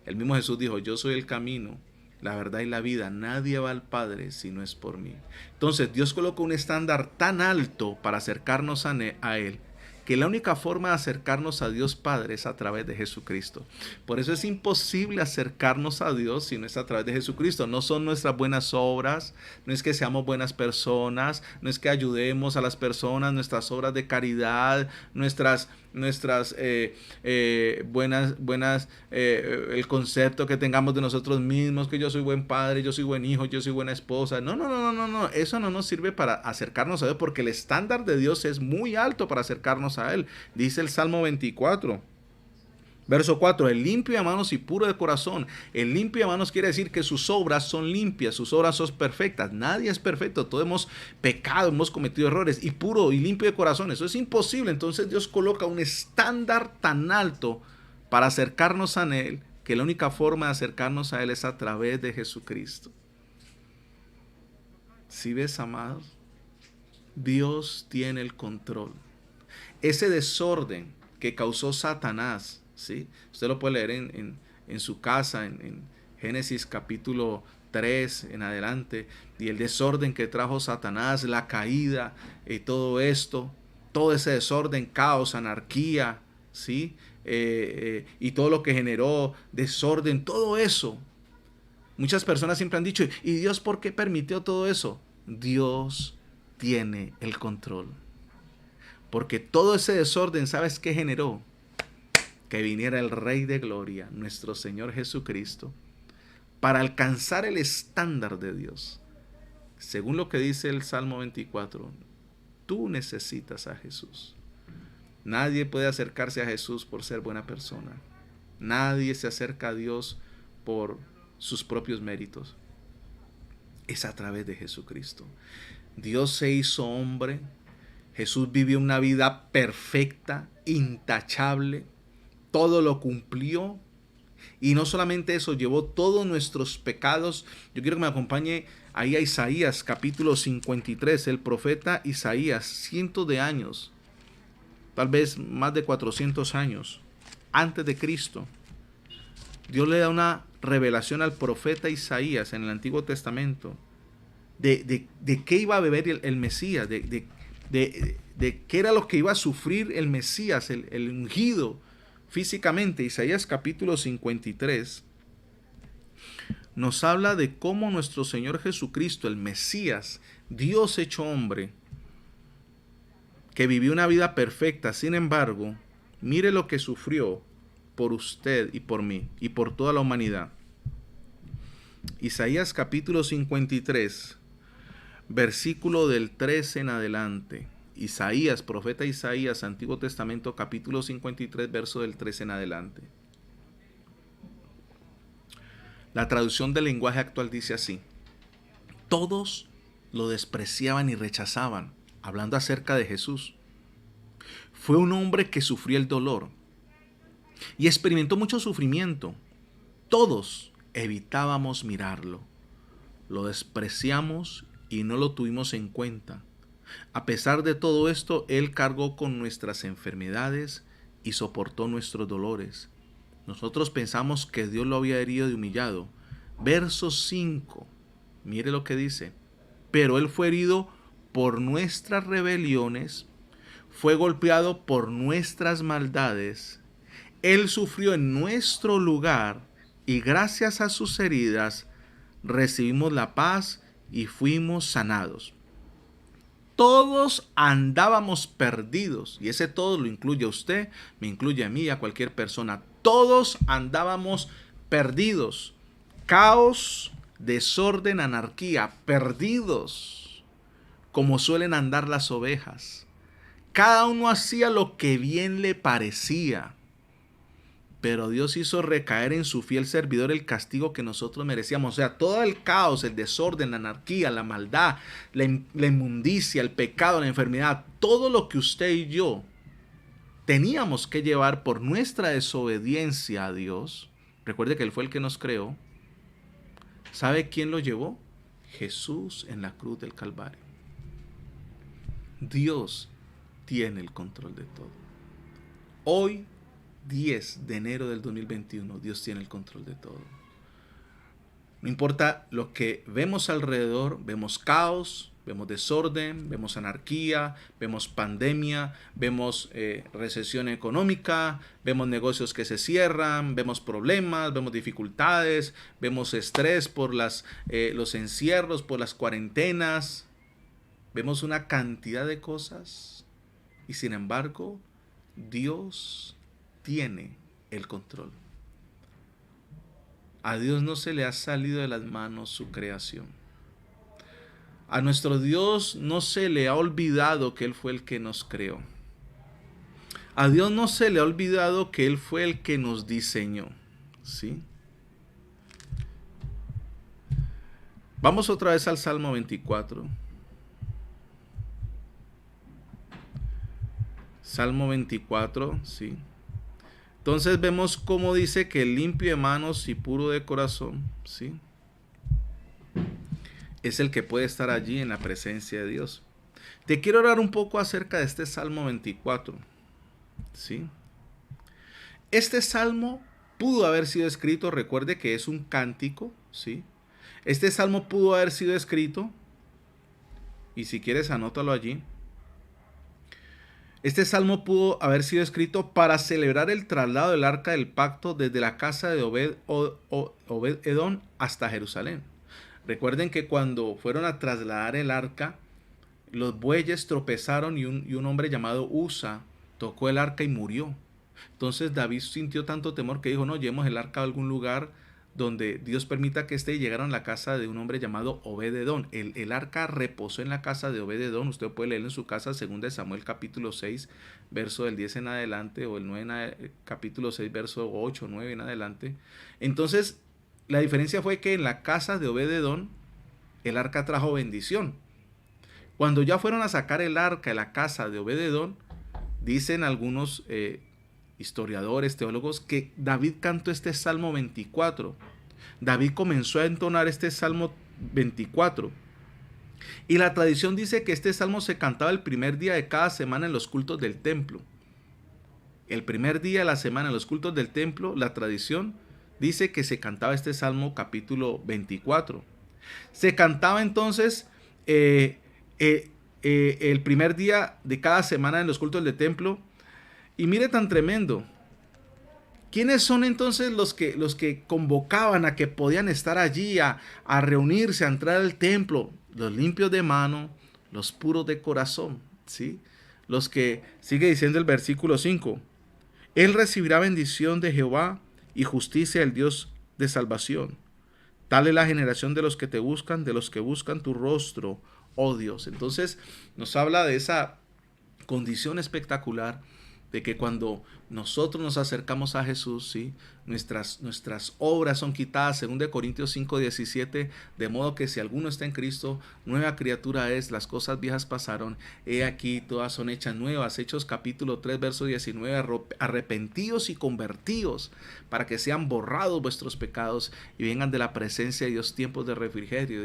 El mismo Jesús dijo, yo soy el camino, la verdad y la vida. Nadie va al Padre si no es por mí. Entonces Dios colocó un estándar tan alto para acercarnos a Él, que la única forma de acercarnos a Dios Padre es a través de Jesucristo. Por eso es imposible acercarnos a Dios si no es a través de Jesucristo. No son nuestras buenas obras, no es que seamos buenas personas, no es que ayudemos a las personas, nuestras obras de caridad, nuestras el concepto que tengamos de nosotros mismos, que yo soy buen padre, yo soy buen hijo, yo soy buena esposa. No, eso no nos sirve para acercarnos a Dios, porque el estándar de Dios es muy alto para acercarnos a Él. Dice el Salmo 24, verso 4, el limpio de manos y puro de corazón. El limpio de manos quiere decir que sus obras son limpias, sus obras son perfectas. Nadie es perfecto, todos hemos pecado, hemos cometido errores. Y puro y limpio de corazón, eso es imposible. Entonces Dios coloca un estándar tan alto para acercarnos a Él, que la única forma de acercarnos a Él es a través de Jesucristo. ¿Sí ves, amados? Dios tiene el control. Ese desorden que causó Satanás, ¿sí? Usted lo puede leer en su casa, en Génesis capítulo 3 en adelante, y el desorden que trajo Satanás, la caída y todo esto, todo ese desorden, caos, anarquía, ¿sí? Y todo lo que generó desorden, todo eso Muchas personas siempre han dicho, ¿y Dios por qué permitió todo eso? Dios tiene el control. Porque todo ese desorden, ¿sabes qué generó? Que viniera el Rey de Gloria, nuestro Señor Jesucristo, para alcanzar el estándar de Dios. Según lo que dice el Salmo 24, tú necesitas a Jesús. Nadie puede acercarse a Jesús por ser buena persona. Nadie se acerca a Dios por sus propios méritos. Es a través de Jesucristo. Dios se hizo hombre. Jesús vivió una vida perfecta, intachable. Todo lo cumplió. Y no solamente eso, llevó todos nuestros pecados. Yo quiero que me acompañe ahí a Isaías capítulo 53. El profeta Isaías, cientos de años, tal vez más de 400 años antes de Cristo, Dios le da una revelación al profeta Isaías en el Antiguo Testamento de qué iba a beber el Mesías, de qué era lo que iba a sufrir el Mesías, el ungido físicamente. Isaías capítulo 53 nos habla de cómo nuestro Señor Jesucristo, el Mesías, Dios hecho hombre, que vivió una vida perfecta, sin embargo, mire lo que sufrió por usted y por mí y por toda la humanidad. Isaías capítulo 53, versículo del 13 en adelante. Isaías, profeta Isaías, Antiguo Testamento, capítulo 53, verso del 13 en adelante. La traducción del lenguaje actual dice así: todos lo despreciaban y rechazaban, hablando acerca de Jesús. Fue un hombre que sufrió el dolor y experimentó mucho sufrimiento. Todos evitábamos mirarlo. Lo despreciamos y no lo tuvimos en cuenta. A pesar de todo esto, Él cargó con nuestras enfermedades y soportó nuestros dolores. Nosotros pensamos que Dios lo había herido y humillado. Verso 5, mire lo que dice: pero Él fue herido por nuestras rebeliones, fue golpeado por nuestras maldades. Él sufrió en nuestro lugar y gracias a sus heridas recibimos la paz y fuimos sanados. Todos andábamos perdidos, y ese todo lo incluye a usted, me incluye a mí y a cualquier persona. Todos andábamos perdidos. Caos, desorden, anarquía, perdidos, como suelen andar las ovejas. Cada uno hacía lo que bien le parecía. Pero Dios hizo recaer en su fiel servidor el castigo que nosotros merecíamos. O sea, todo el caos, el desorden, la anarquía, la maldad, la inmundicia, el pecado, la enfermedad, todo lo que usted y yo teníamos que llevar por nuestra desobediencia a Dios. Recuerde que Él fue el que nos creó. ¿Sabe quién lo llevó? Jesús en la cruz del Calvario. Dios tiene el control de todo. Hoy, 10 de enero del 2021, Dios tiene el control de todo. No importa lo que vemos alrededor, vemos caos, vemos desorden, vemos anarquía, vemos pandemia, vemos recesión económica, vemos negocios que se cierran, vemos problemas, vemos dificultades, vemos estrés por los encierros, por las cuarentenas, vemos una cantidad de cosas y sin embargo Dios tiene el control. A Dios no se le ha salido de las manos su creación. A nuestro Dios no se le ha olvidado que Él fue el que nos creó. A Dios no se le ha olvidado que Él fue el que nos diseñó. ¿Sí? Vamos otra vez al Salmo 24. Salmo 24, sí. Entonces vemos cómo dice que limpio de manos y puro de corazón, ¿sí?, es el que puede estar allí en la presencia de Dios. Te quiero hablar un poco acerca de este Salmo 24, ¿sí? Este salmo pudo haber sido escrito, recuerde que es un cántico, ¿sí? Este salmo pudo haber sido escrito, y si quieres anótalo allí, Este salmo pudo haber sido escrito para celebrar el traslado del arca del pacto desde la casa de Obed-Edom hasta Jerusalén. Recuerden que cuando fueron a trasladar el arca, los bueyes tropezaron y un hombre llamado Usa tocó el arca y murió. Entonces David sintió tanto temor que dijo, no, llevemos el arca a algún lugar donde Dios permita que esté, y llegaron a la casa de un hombre llamado Obed-Edom. El arca reposó en la casa de Obed-Edom. Usted puede leer en su casa 2 Samuel capítulo 6, verso del 10 en adelante, o el 9 capítulo 6, verso 8, 9 en adelante. Entonces, la diferencia fue que en la casa de Obed-Edom, el arca trajo bendición. Cuando ya fueron a sacar el arca de la casa de Obed-Edom, dicen algunos historiadores, teólogos, que David cantó este Salmo 24. David comenzó a entonar este Salmo 24. Y la tradición dice que este salmo se cantaba el primer día de cada semana en los cultos del templo. El primer día de la semana en los cultos del templo, la tradición dice que se cantaba este Salmo capítulo 24. Se cantaba entonces el primer día de cada semana en los cultos del templo. Y mire tan tremendo. ¿Quiénes son entonces los que convocaban a que podían estar allí a reunirse, a entrar al templo? Los limpios de mano, los puros de corazón, ¿sí? Los que, sigue diciendo el versículo 5, Él recibirá bendición de Jehová y justicia del Dios de salvación. Tal es la generación de los que te buscan, de los que buscan tu rostro, oh Dios. Entonces nos habla de esa condición espectacular de que cuando nosotros nos acercamos a Jesús, ¿sí? nuestras obras son quitadas, según de Corintios 5:17, de modo que si alguno está en Cristo, nueva criatura es, las cosas viejas pasaron, he aquí todas son hechas nuevas. Hechos capítulo 3, verso 19, arrepentidos y convertidos, para que sean borrados vuestros pecados y vengan de la presencia de Dios tiempos de refrigerio,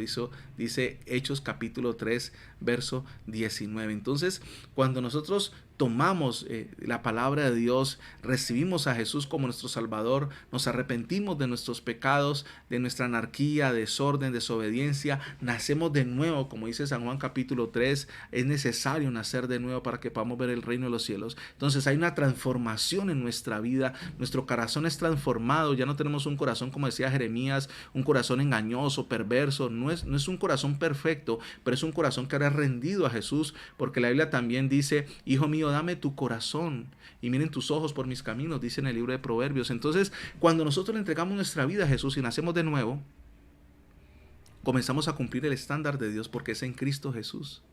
dice Hechos capítulo 3, verso 19. Entonces, cuando nosotros tomamos la palabra de Dios, recibimos a Jesús como nuestro Salvador, nos arrepentimos de nuestros pecados, de nuestra anarquía, desorden, desobediencia, nacemos de nuevo, como dice San Juan capítulo 3, es necesario nacer de nuevo para que podamos ver el reino de los cielos. Entonces hay una transformación en nuestra vida, nuestro corazón es transformado, ya no tenemos un corazón, como decía Jeremías, un corazón engañoso, perverso, no es un corazón perfecto, pero es un corazón que ahora es rendido a Jesús, porque la Biblia también dice, hijo mío, dame tu corazón y miren tus ojos por mis caminos, dice en el libro de Proverbios. Entonces, cuando nosotros le entregamos nuestra vida a Jesús y nacemos de nuevo, comenzamos a cumplir el estándar de Dios, porque es en Cristo Jesús.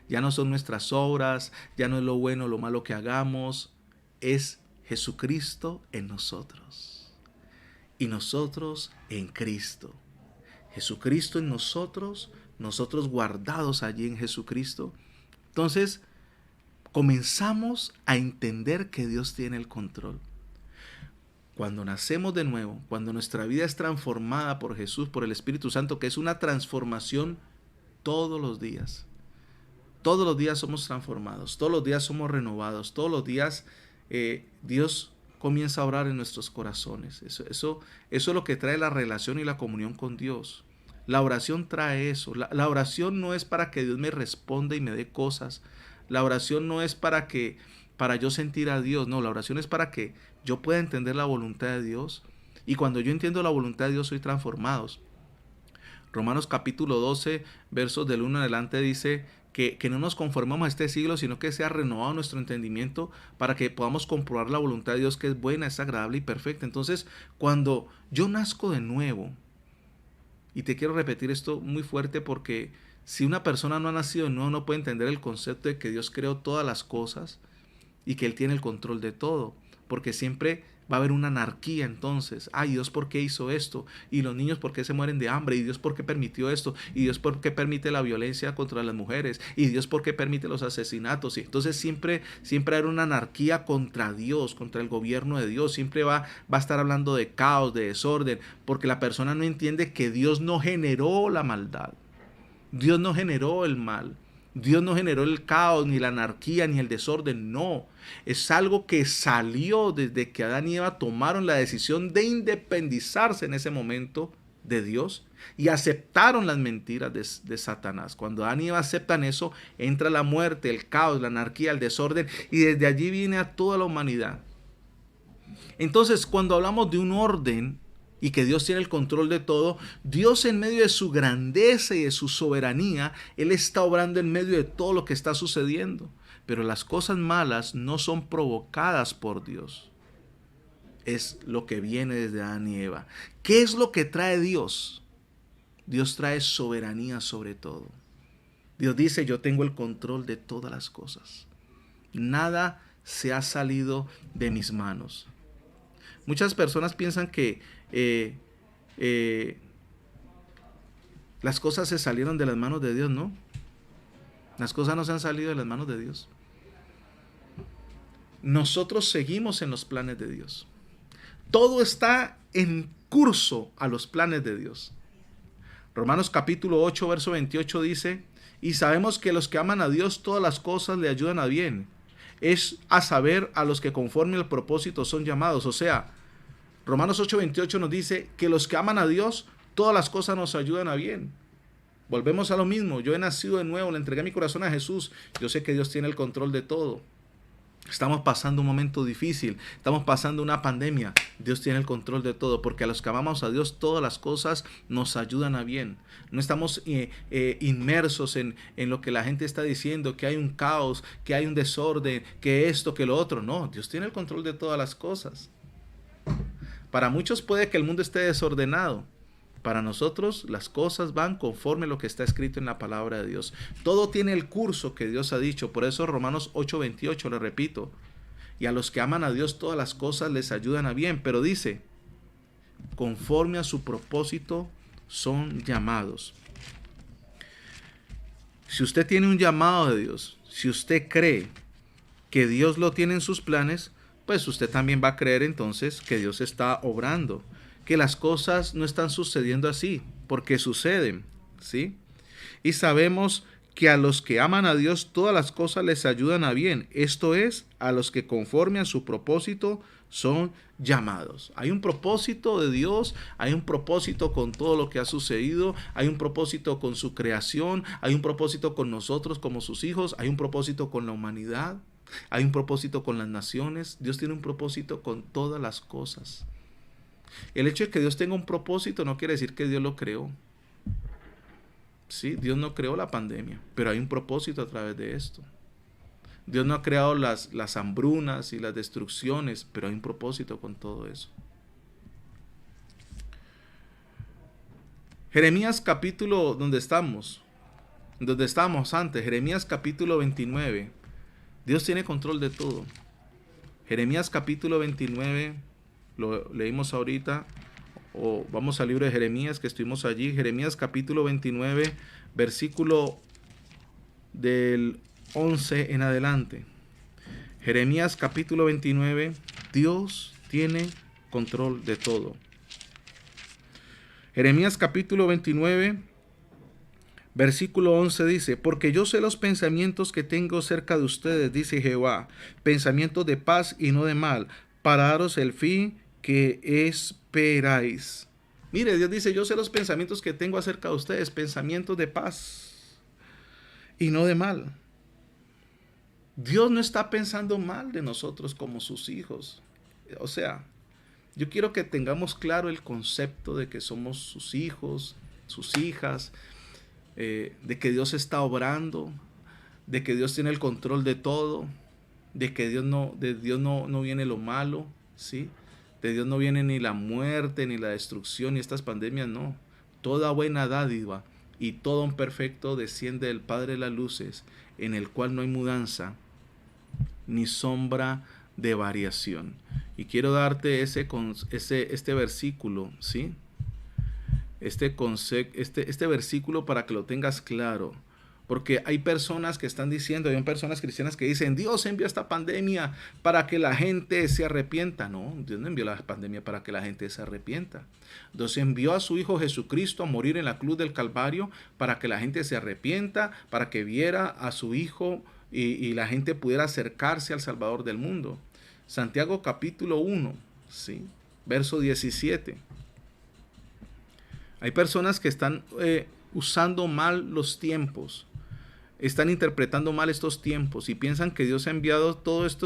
Ya no son nuestras obras, ya no es lo bueno o lo malo que hagamos, es Jesucristo en nosotros y nosotros en Cristo. Jesucristo en nosotros, nosotros guardados allí en Jesucristo. Entonces, comenzamos a entender que Dios tiene el control. Cuando nacemos de nuevo, cuando nuestra vida es transformada por Jesús, por el Espíritu Santo, que es una transformación todos los días. Todos los días somos transformados, todos los días somos renovados, todos los días Dios comienza a obrar en nuestros corazones. Eso es lo que trae la relación y la comunión con Dios. La oración trae eso. La oración no es para que Dios me responda y me dé cosas. La oración no es para yo sentir a Dios, no, la oración es para que yo pueda entender la voluntad de Dios, y cuando yo entiendo la voluntad de Dios soy transformado. Romanos capítulo 12, versos del 1 en adelante dice que no nos conformemos a este siglo, sino que sea renovado nuestro entendimiento para que podamos comprobar la voluntad de Dios, que es buena, es agradable y perfecta. Entonces, cuando yo nazco de nuevo, y te quiero repetir esto muy fuerte, porque si una persona no ha nacido de nuevo, no puede entender el concepto de que Dios creó todas las cosas y que Él tiene el control de todo, porque siempre va a haber una anarquía. Entonces, ay, Dios, ¿por qué hizo esto? Y los niños, ¿por qué se mueren de hambre? Y Dios, ¿por qué permitió esto? Y Dios, ¿por qué permite la violencia contra las mujeres? Y Dios, ¿por qué permite los asesinatos? Y entonces siempre hay una anarquía contra Dios, contra el gobierno de Dios. Siempre va a estar hablando de caos, de desorden, porque la persona no entiende que Dios no generó la maldad. Dios no generó el mal, Dios no generó el caos, ni la anarquía, ni el desorden, no. Es algo que salió desde que Adán y Eva tomaron la decisión de independizarse en ese momento de Dios y aceptaron las mentiras de Satanás. Cuando Adán y Eva aceptan eso, entra la muerte, el caos, la anarquía, el desorden, y desde allí viene a toda la humanidad. Entonces, cuando hablamos de un orden y que Dios tiene el control de todo, Dios, en medio de su grandeza y de su soberanía, Él está obrando en medio de todo lo que está sucediendo. Pero las cosas malas no son provocadas por Dios. Es lo que viene desde Adán y Eva. ¿Qué es lo que trae Dios? Dios trae soberanía sobre todo. Dios dice: yo tengo el control de todas las cosas. Nada se ha salido de mis manos. Muchas personas piensan que las cosas se salieron de las manos de Dios. No, las cosas no se han salido de las manos de Dios. Nosotros seguimos en los planes de Dios. Todo está en curso a los planes de Dios. Romanos capítulo 8, verso 28 dice: y sabemos que los que aman a Dios, todas las cosas le ayudan a bien. Es a saber, a los que conforme al propósito son llamados. O sea, Romanos 8, 28 nos dice que los que aman a Dios, todas las cosas nos ayudan a bien. Volvemos a lo mismo. Yo he nacido de nuevo, le entregué mi corazón a Jesús. Yo sé que Dios tiene el control de todo. Estamos pasando un momento difícil, estamos pasando una pandemia. Dios tiene el control de todo, porque a los que amamos a Dios, todas las cosas nos ayudan a bien. No estamos inmersos en lo que la gente está diciendo, que hay un caos, que hay un desorden, que esto, que lo otro. No, Dios tiene el control de todas las cosas. Para muchos puede que el mundo esté desordenado. Para nosotros las cosas van conforme a lo que está escrito en la palabra de Dios. Todo tiene el curso que Dios ha dicho. Por eso Romanos 8:28, le repito: y a los que aman a Dios todas las cosas les ayudan a bien. Pero dice: conforme a su propósito son llamados. Si usted tiene un llamado de Dios, si usted cree que Dios lo tiene en sus planes, pues usted también va a creer entonces que Dios está obrando, que las cosas no están sucediendo así, porque suceden, ¿sí? Y sabemos que a los que aman a Dios todas las cosas les ayudan a bien. Esto es, a los que conforme a su propósito son llamados. Hay un propósito de Dios, hay un propósito con todo lo que ha sucedido, hay un propósito con su creación, hay un propósito con nosotros como sus hijos, hay un propósito con la humanidad, hay un propósito con las naciones. Dios tiene un propósito con todas las cosas. El hecho de que Dios tenga un propósito no quiere decir que Dios lo creó. Sí, Dios no creó la pandemia, pero hay un propósito a través de esto. Dios no ha creado las hambrunas y las destrucciones, pero hay un propósito con todo eso. Jeremías capítulo, donde estamos antes, Jeremías capítulo 29. Dios tiene control de todo. Jeremías capítulo 29, lo leímos ahorita, o vamos al libro de Jeremías, que estuvimos allí. Jeremías capítulo 29, versículo del 11 en adelante. Jeremías capítulo 29, Dios tiene control de todo. Jeremías capítulo 29, versículo 11 dice: porque yo sé los pensamientos que tengo cerca de ustedes, dice Jehová, pensamientos de paz y no de mal, para daros el fin que esperáis. Mire, Dios dice: yo sé los pensamientos que tengo acerca de ustedes, pensamientos de paz y no de mal. Dios no está pensando mal de nosotros como sus hijos. O sea, yo quiero que tengamos claro el concepto de que somos sus hijos, sus hijas, de que Dios está obrando, de que Dios tiene el control de todo, de que de Dios no viene lo malo, ¿sí? De Dios no viene ni la muerte, ni la destrucción, ni estas pandemias, no. Toda buena dádiva y todo un perfecto desciende del Padre de las luces, en el cual no hay mudanza ni sombra de variación. Y quiero darte este versículo, ¿sí? Este versículo para que lo tengas claro. Porque hay personas que están diciendo, hay personas cristianas que dicen: Dios envió esta pandemia para que la gente se arrepienta. No, Dios no envió la pandemia para que la gente se arrepienta. Dios envió a su Hijo Jesucristo a morir en la cruz del Calvario para que la gente se arrepienta, para que viera a su Hijo y la gente pudiera acercarse al Salvador del mundo. Santiago capítulo 1, ¿sí? Verso 17. Hay personas que están usando mal los tiempos, están interpretando mal estos tiempos y piensan que Dios ha enviado todas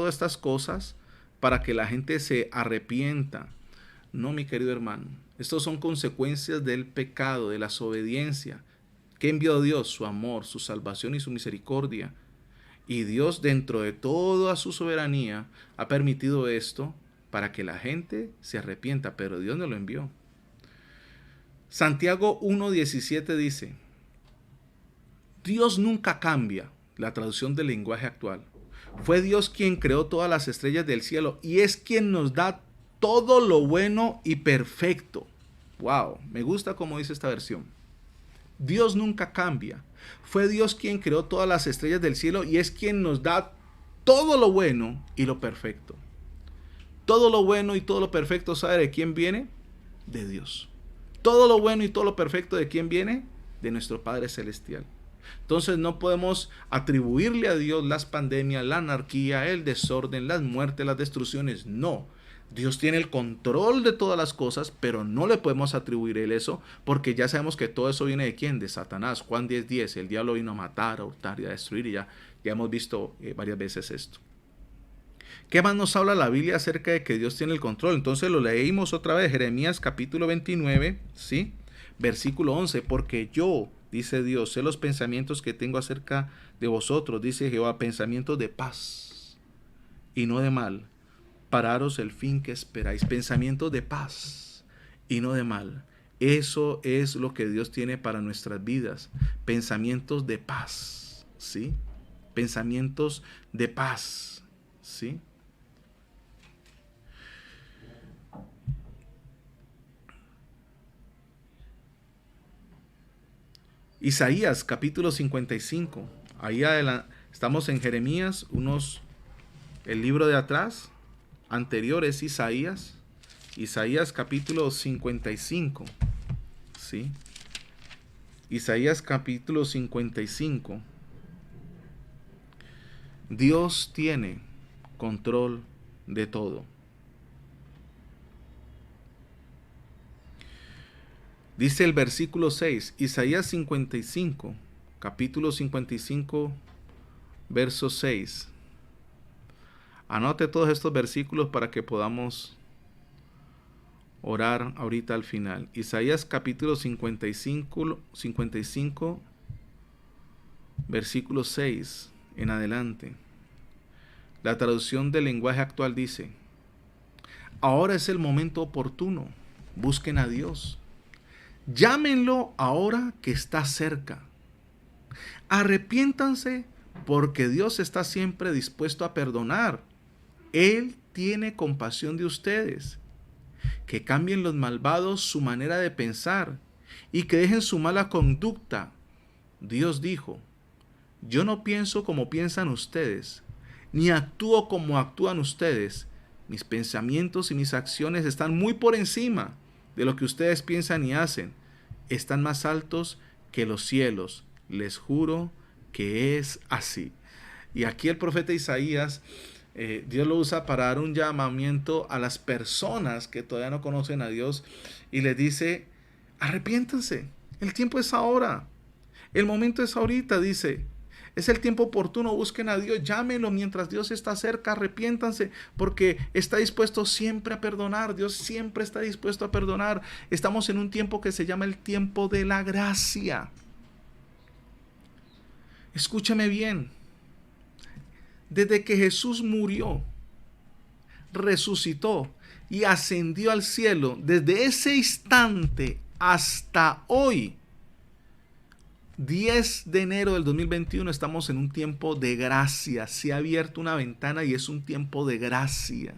estas cosas para que la gente se arrepienta. No, mi querido hermano, estos son consecuencias del pecado, de la desobediencia. ¿Qué envió Dios? Su amor, su salvación y su misericordia. Y Dios, dentro de toda su soberanía, ha permitido esto para que la gente se arrepienta, pero Dios no lo envió. Santiago 1:17 dice: Dios nunca cambia, la traducción del lenguaje actual. Fue Dios quien creó todas las estrellas del cielo y es quien nos da todo lo bueno y perfecto. Wow, me gusta cómo dice esta versión. Dios nunca cambia. Fue Dios quien creó todas las estrellas del cielo y es quien nos da todo lo bueno y lo perfecto. Todo lo bueno y todo lo perfecto, ¿sabe de quién viene? De Dios. Todo lo bueno y todo lo perfecto, ¿de quién viene? De nuestro Padre Celestial. Entonces no podemos atribuirle a Dios las pandemias, la anarquía, el desorden, las muertes, las destrucciones. No. Dios tiene el control de todas las cosas, pero no le podemos atribuir él eso, porque ya sabemos que todo eso viene de ¿quién? De Satanás. Juan 10:10, el diablo vino a matar, a hurtar y a destruir, y ya hemos visto varias veces esto. ¿Qué más nos habla la Biblia acerca de que Dios tiene el control? Entonces lo leímos otra vez, Jeremías capítulo 29, ¿sí? Versículo 11, porque yo, dice Dios, sé los pensamientos que tengo acerca de vosotros, dice Jehová, pensamientos de paz y no de mal, para daros el fin que esperáis. Pensamientos de paz y no de mal. Eso es lo que Dios tiene para nuestras vidas. Pensamientos de paz, ¿sí? Pensamientos de paz, ¿sí? Isaías capítulo 55. Ahí estamos en Jeremías, el libro de atrás. Anterior es Isaías. Isaías capítulo 55. ¿Sí? Isaías capítulo 55. Dios tiene control de todo. Dice el versículo 6, Isaías 55, capítulo 55, verso 6. Anote todos estos versículos para que podamos orar ahorita al final. Isaías capítulo 55, versículo 6 en adelante. La traducción del lenguaje actual dice: ahora es el momento oportuno, busquen a Dios. Llámenlo ahora que está cerca. Arrepiéntanse porque Dios está siempre dispuesto a perdonar. Él tiene compasión de ustedes. Que cambien los malvados su manera de pensar y que dejen su mala conducta. Dios dijo: yo no pienso como piensan ustedes, ni actúo como actúan ustedes. Mis pensamientos y mis acciones están muy por encima de lo que ustedes piensan y hacen. Están más altos que los cielos. Les juro que es así. Y aquí el profeta Isaías, Dios lo usa para dar un llamamiento a las personas que todavía no conocen a Dios y les dice: arrepiéntanse, el tiempo es ahora, el momento es ahorita, dice. Es el tiempo oportuno, busquen a Dios, llámenlo mientras Dios está cerca, arrepiéntanse, porque está dispuesto siempre a perdonar. Dios siempre está dispuesto a perdonar. Estamos en un tiempo que se llama el tiempo de la gracia. Escúcheme bien. Desde que Jesús murió, resucitó y ascendió al cielo, desde ese instante hasta hoy, 10 de enero del 2021, estamos en un tiempo de gracia. Se ha abierto una ventana y es un tiempo de gracia.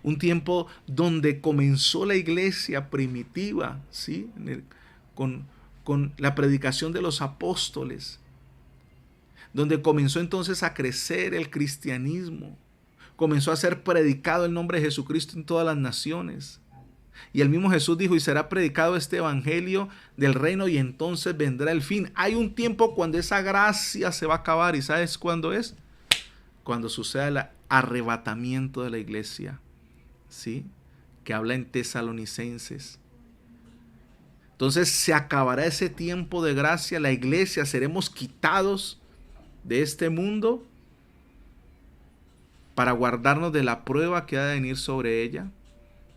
Un tiempo donde comenzó la iglesia primitiva, ¿sí? Con la predicación de los apóstoles. Donde comenzó entonces a crecer el cristianismo. Comenzó a ser predicado el nombre de Jesucristo en todas las naciones. Y el mismo Jesús dijo: y será predicado este evangelio del reino y entonces vendrá el fin. Hay un tiempo cuando esa gracia se va a acabar. ¿Y sabes cuándo es? Cuando suceda el arrebatamiento de la iglesia, ¿sí? Que habla en Tesalonicenses. Entonces se acabará ese tiempo de gracia, la iglesia seremos quitados de este mundo para guardarnos de la prueba que ha de venir sobre ella.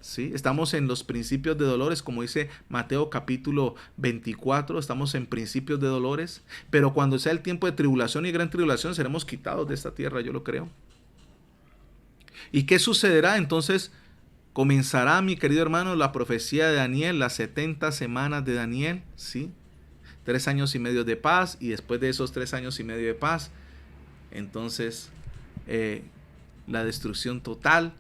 ¿Sí? Estamos en los principios de dolores, como dice Mateo capítulo 24, estamos en principios de dolores, pero cuando sea el tiempo de tribulación y gran tribulación seremos quitados de esta tierra, yo lo creo. ¿Y qué sucederá? Entonces comenzará, mi querido hermano, la profecía de Daniel, las 70 semanas de Daniel, ¿sí? 3 años y medio de paz, y después de esos 3 años y medio de paz, entonces la destrucción total,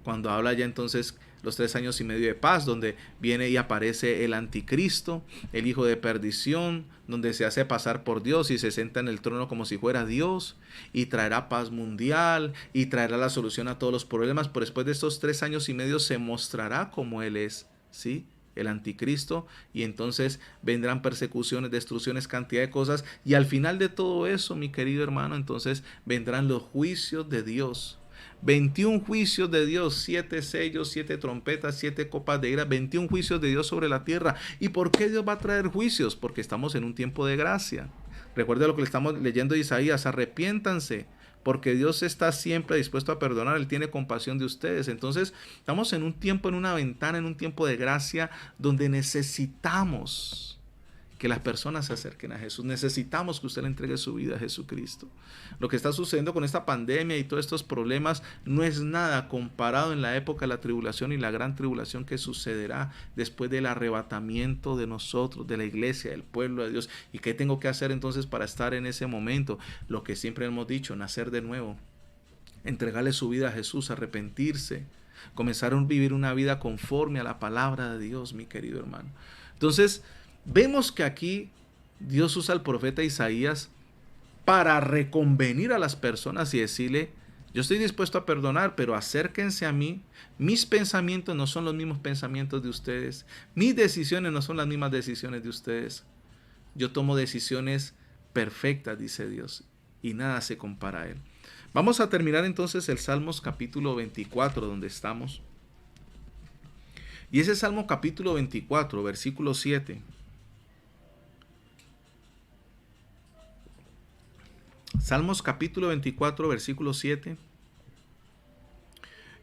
cuando habla ya entonces los 3 años y medio de paz, donde viene y aparece el anticristo, el hijo de perdición, donde se hace pasar por Dios y se sienta en el trono como si fuera Dios, y traerá paz mundial, y traerá la solución a todos los problemas. Pero después de estos 3 años y medio se mostrará como Él es, ¿sí? El anticristo, y entonces vendrán persecuciones, destrucciones, cantidad de cosas, y al final de todo eso, mi querido hermano, entonces vendrán los juicios de Dios. 21 juicios de Dios, 7 sellos, 7 trompetas, 7 copas de ira, 21 juicios de Dios sobre la tierra. ¿Y por qué Dios va a traer juicios? Porque estamos en un tiempo de gracia. Recuerda lo que le estamos leyendo de Isaías: arrepiéntanse, porque Dios está siempre dispuesto a perdonar, Él tiene compasión de ustedes. Entonces estamos en un tiempo, en una ventana, en un tiempo de gracia, donde necesitamos que las personas se acerquen a Jesús. Necesitamos que usted le entregue su vida a Jesucristo. Lo que está sucediendo con esta pandemia y todos estos problemas no es nada comparado en la época de la tribulación y la gran tribulación que sucederá después del arrebatamiento de nosotros, de la iglesia, del pueblo de Dios. ¿Y qué tengo que hacer entonces para estar en ese momento? Lo que siempre hemos dicho: nacer de nuevo, entregarle su vida a Jesús, arrepentirse, comenzar a vivir una vida conforme a la palabra de Dios, mi querido hermano. Entonces, vemos que aquí Dios usa al profeta Isaías para reconvenir a las personas y decirle: yo estoy dispuesto a perdonar, pero acérquense a mí. Mis pensamientos no son los mismos pensamientos de ustedes. Mis decisiones no son las mismas decisiones de ustedes. Yo tomo decisiones perfectas, dice Dios, y nada se compara a Él. Vamos a terminar entonces el Salmos capítulo 24, donde estamos. Y ese Salmo capítulo 24, versículo 7. Salmos capítulo 24, versículo 7.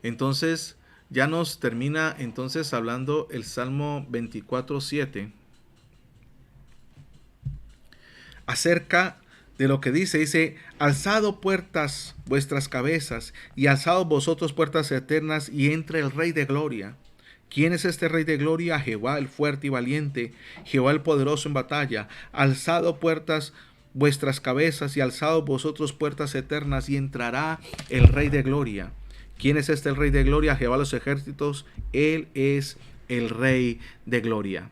Entonces ya nos termina entonces hablando el Salmo 24, 7 acerca de lo que dice: alzado puertas vuestras cabezas y alzado vosotros puertas eternas, y entre el Rey de Gloria. ¿Quién es este Rey de Gloria? Jehová el fuerte y valiente, Jehová el poderoso en batalla. Alzado puertas vuestras cabezas y alzado vosotros puertas eternas, y entrará el Rey de Gloria. ¿Quién es este el Rey de Gloria? Jehová de los ejércitos, Él es el Rey de Gloria.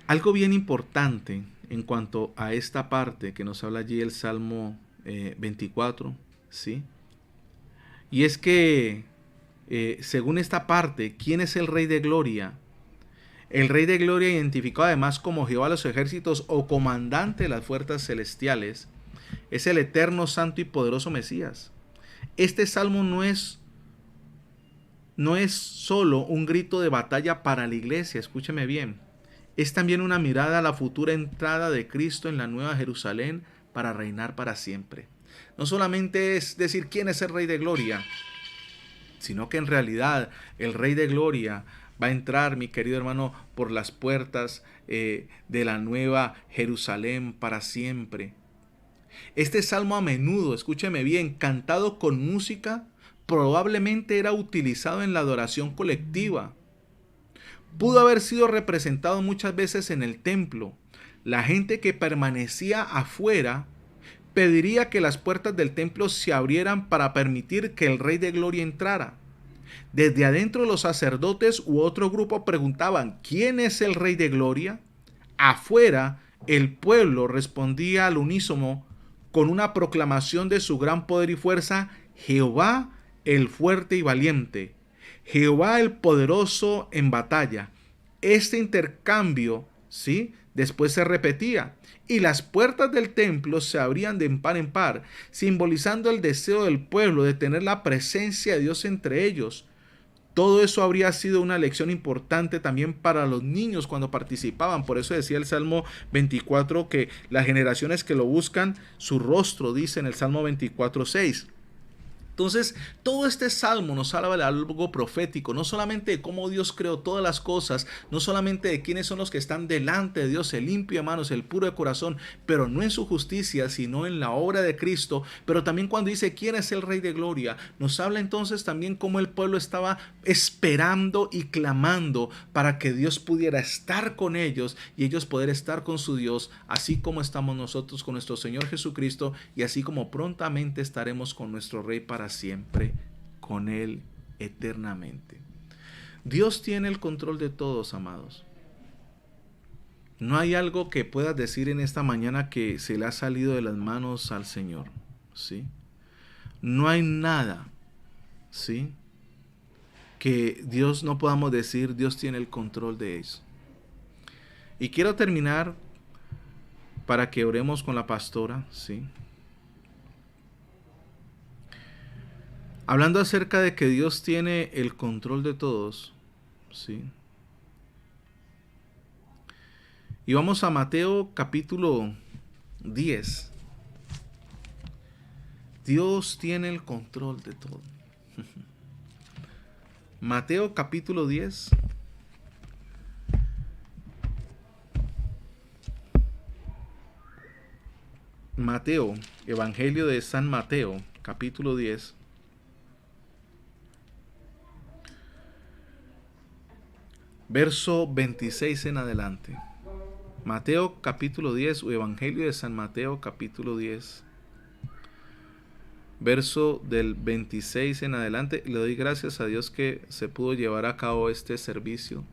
Algo bien importante en cuanto a esta parte que nos habla allí el Salmo 24, ¿sí? Y es que según esta parte, ¿quién es el Rey de Gloria? El Rey de Gloria, identificado además como Jehová de los ejércitos o comandante de las fuerzas celestiales, es el eterno, santo y poderoso Mesías. Este salmo no es solo un grito de batalla para la iglesia, escúcheme bien. Es también una mirada a la futura entrada de Cristo en la nueva Jerusalén para reinar para siempre. No solamente es decir quién es el Rey de Gloria, sino que en realidad el Rey de Gloria va a entrar, mi querido hermano, por las puertas de la nueva Jerusalén para siempre. Este salmo a menudo, escúcheme bien, cantado con música, probablemente era utilizado en la adoración colectiva. Pudo haber sido representado muchas veces en el templo. La gente que permanecía afuera pediría que las puertas del templo se abrieran para permitir que el Rey de Gloria entrara. Desde adentro los sacerdotes u otro grupo preguntaban: ¿quién es el Rey de Gloria? Afuera el pueblo respondía al unísono con una proclamación de su gran poder y fuerza: Jehová el fuerte y valiente, Jehová el poderoso en batalla. Este intercambio, ¿sí?, después se repetía, y las puertas del templo se abrían de par en par, simbolizando el deseo del pueblo de tener la presencia de Dios entre ellos. Todo eso habría sido una lección importante también para los niños cuando participaban. Por eso decía el Salmo 24 que las generaciones que lo buscan, su rostro, dice en el Salmo 24:6. Entonces, todo este salmo nos habla de algo profético, no solamente de cómo Dios creó todas las cosas, no solamente de quiénes son los que están delante de Dios, el limpio de manos, el puro de corazón, pero no en su justicia, sino en la obra de Cristo. Pero también cuando dice quién es el Rey de Gloria, nos habla entonces también cómo el pueblo estaba esperando y clamando para que Dios pudiera estar con ellos y ellos poder estar con su Dios, así como estamos nosotros con nuestro Señor Jesucristo y así como prontamente estaremos con nuestro Rey para siempre, con Él eternamente. Dios tiene el control de todos, amados. No hay algo que puedas decir en esta mañana que se le ha salido de las manos al Señor, ¿sí? No hay nada, ¿sí?, que Dios no podamos decir, Dios tiene el control de eso. Y quiero terminar para que oremos con la pastora, ¿sí?, hablando acerca de que Dios tiene el control de todos, ¿sí? Y vamos a Mateo capítulo 10. Dios tiene el control de todo. Mateo capítulo 10. Mateo, Evangelio de San Mateo, capítulo 10. Verso 26 en adelante. Mateo capítulo 10 o Evangelio de San Mateo capítulo 10. Verso del 26 en adelante. Le doy gracias a Dios que se pudo llevar a cabo este servicio.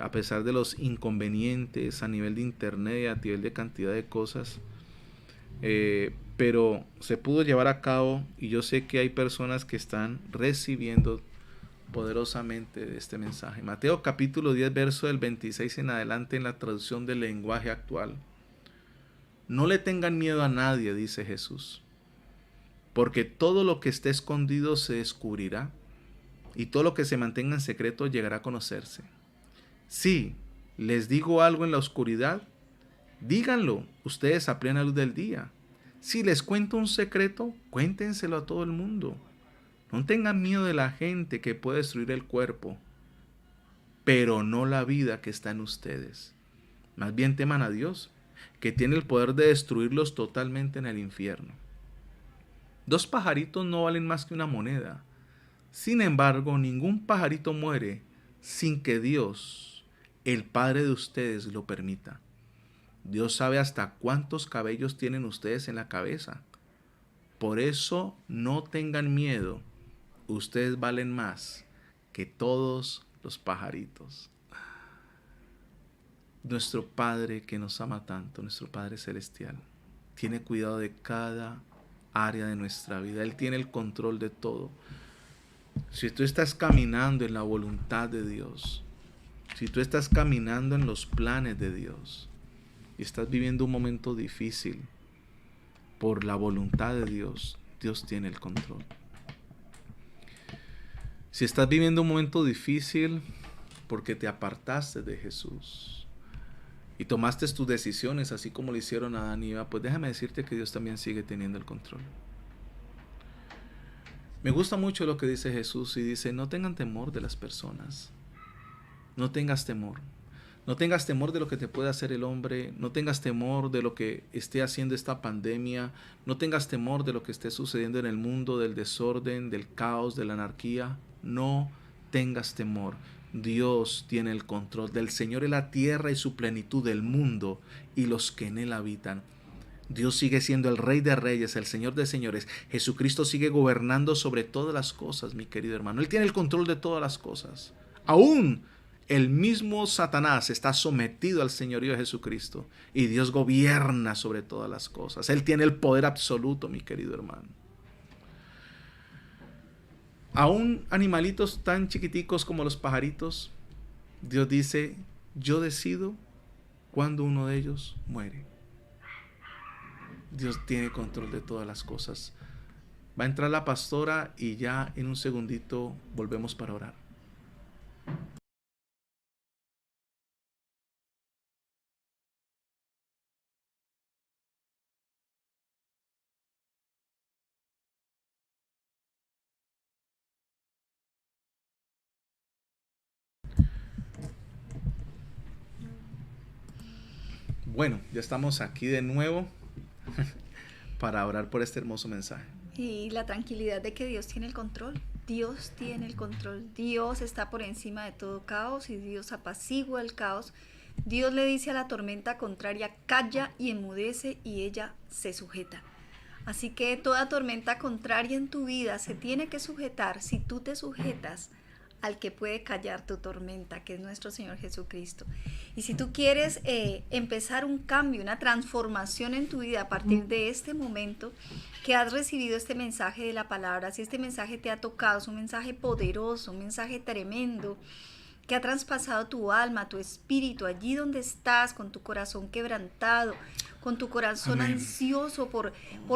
A pesar de los inconvenientes a nivel de internet y a nivel de cantidad de cosas. Pero se pudo llevar a cabo y yo sé que hay personas que están recibiendo poderosamente de este mensaje. Mateo capítulo 10 verso del 26 en adelante en la traducción del lenguaje actual. No le tengan miedo a nadie, dice Jesús, porque todo lo que esté escondido se descubrirá y todo lo que se mantenga en secreto llegará a conocerse. Si les digo algo en la oscuridad, díganlo ustedes a plena luz del día. Si les cuento un secreto, cuéntenselo a todo el mundo. No tengan miedo de la gente que puede destruir el cuerpo, pero no la vida que está en ustedes. Más bien teman a Dios, que tiene el poder de destruirlos totalmente en el infierno. 2 pajaritos no valen más que una moneda. Sin embargo, ningún pajarito muere sin que Dios, el Padre de ustedes, lo permita. Dios sabe hasta cuántos cabellos tienen ustedes en la cabeza. Por eso no tengan miedo. Ustedes valen más que todos los pajaritos. Nuestro Padre que nos ama tanto, nuestro Padre Celestial, tiene cuidado de cada área de nuestra vida. Él tiene el control de todo. Si tú estás caminando en la voluntad de Dios, si tú estás caminando en los planes de Dios y estás viviendo un momento difícil por la voluntad de Dios, Dios tiene el control. Si estás viviendo un momento difícil porque te apartaste de Jesús y tomaste tus decisiones así como lo hicieron Adán y Eva, pues déjame decirte que Dios también sigue teniendo el control. Me gusta mucho lo que dice Jesús y dice, no tengan temor de las personas. No tengas temor. No tengas temor de lo que te puede hacer el hombre. No tengas temor de lo que esté haciendo esta pandemia. No tengas temor de lo que esté sucediendo en el mundo, del desorden, del caos, de la anarquía. No tengas temor. Dios tiene el control. Del Señor es la tierra y su plenitud, del mundo y los que en él habitan. Dios sigue siendo el Rey de Reyes, el Señor de Señores. Jesucristo sigue gobernando sobre todas las cosas, mi querido hermano. Él tiene el control de todas las cosas. Aún el mismo Satanás está sometido al señorío de Jesucristo y Dios gobierna sobre todas las cosas. Él tiene el poder absoluto, mi querido hermano. Aún animalitos tan chiquiticos como los pajaritos, Dios dice, yo decido cuándo uno de ellos muere. Dios tiene control de todas las cosas. Va a entrar la pastora y ya en un segundito volvemos para orar. Bueno, ya estamos aquí de nuevo para orar por este hermoso mensaje. Y la tranquilidad de que Dios tiene el control. Dios tiene el control. Dios está por encima de todo caos y Dios apacigua el caos. Dios le dice a la tormenta contraria, calla y enmudece, y ella se sujeta. Así que toda tormenta contraria en tu vida se tiene que sujetar si tú te sujetas al que puede callar tu tormenta, que es nuestro Señor Jesucristo. Y si tú quieres empezar un cambio, una transformación en tu vida a partir de este momento que has recibido este mensaje de la palabra, si este mensaje te ha tocado, es un mensaje poderoso, un mensaje tremendo, que ha traspasado tu alma, tu espíritu, allí donde estás, con tu corazón quebrantado, con tu corazón ansioso por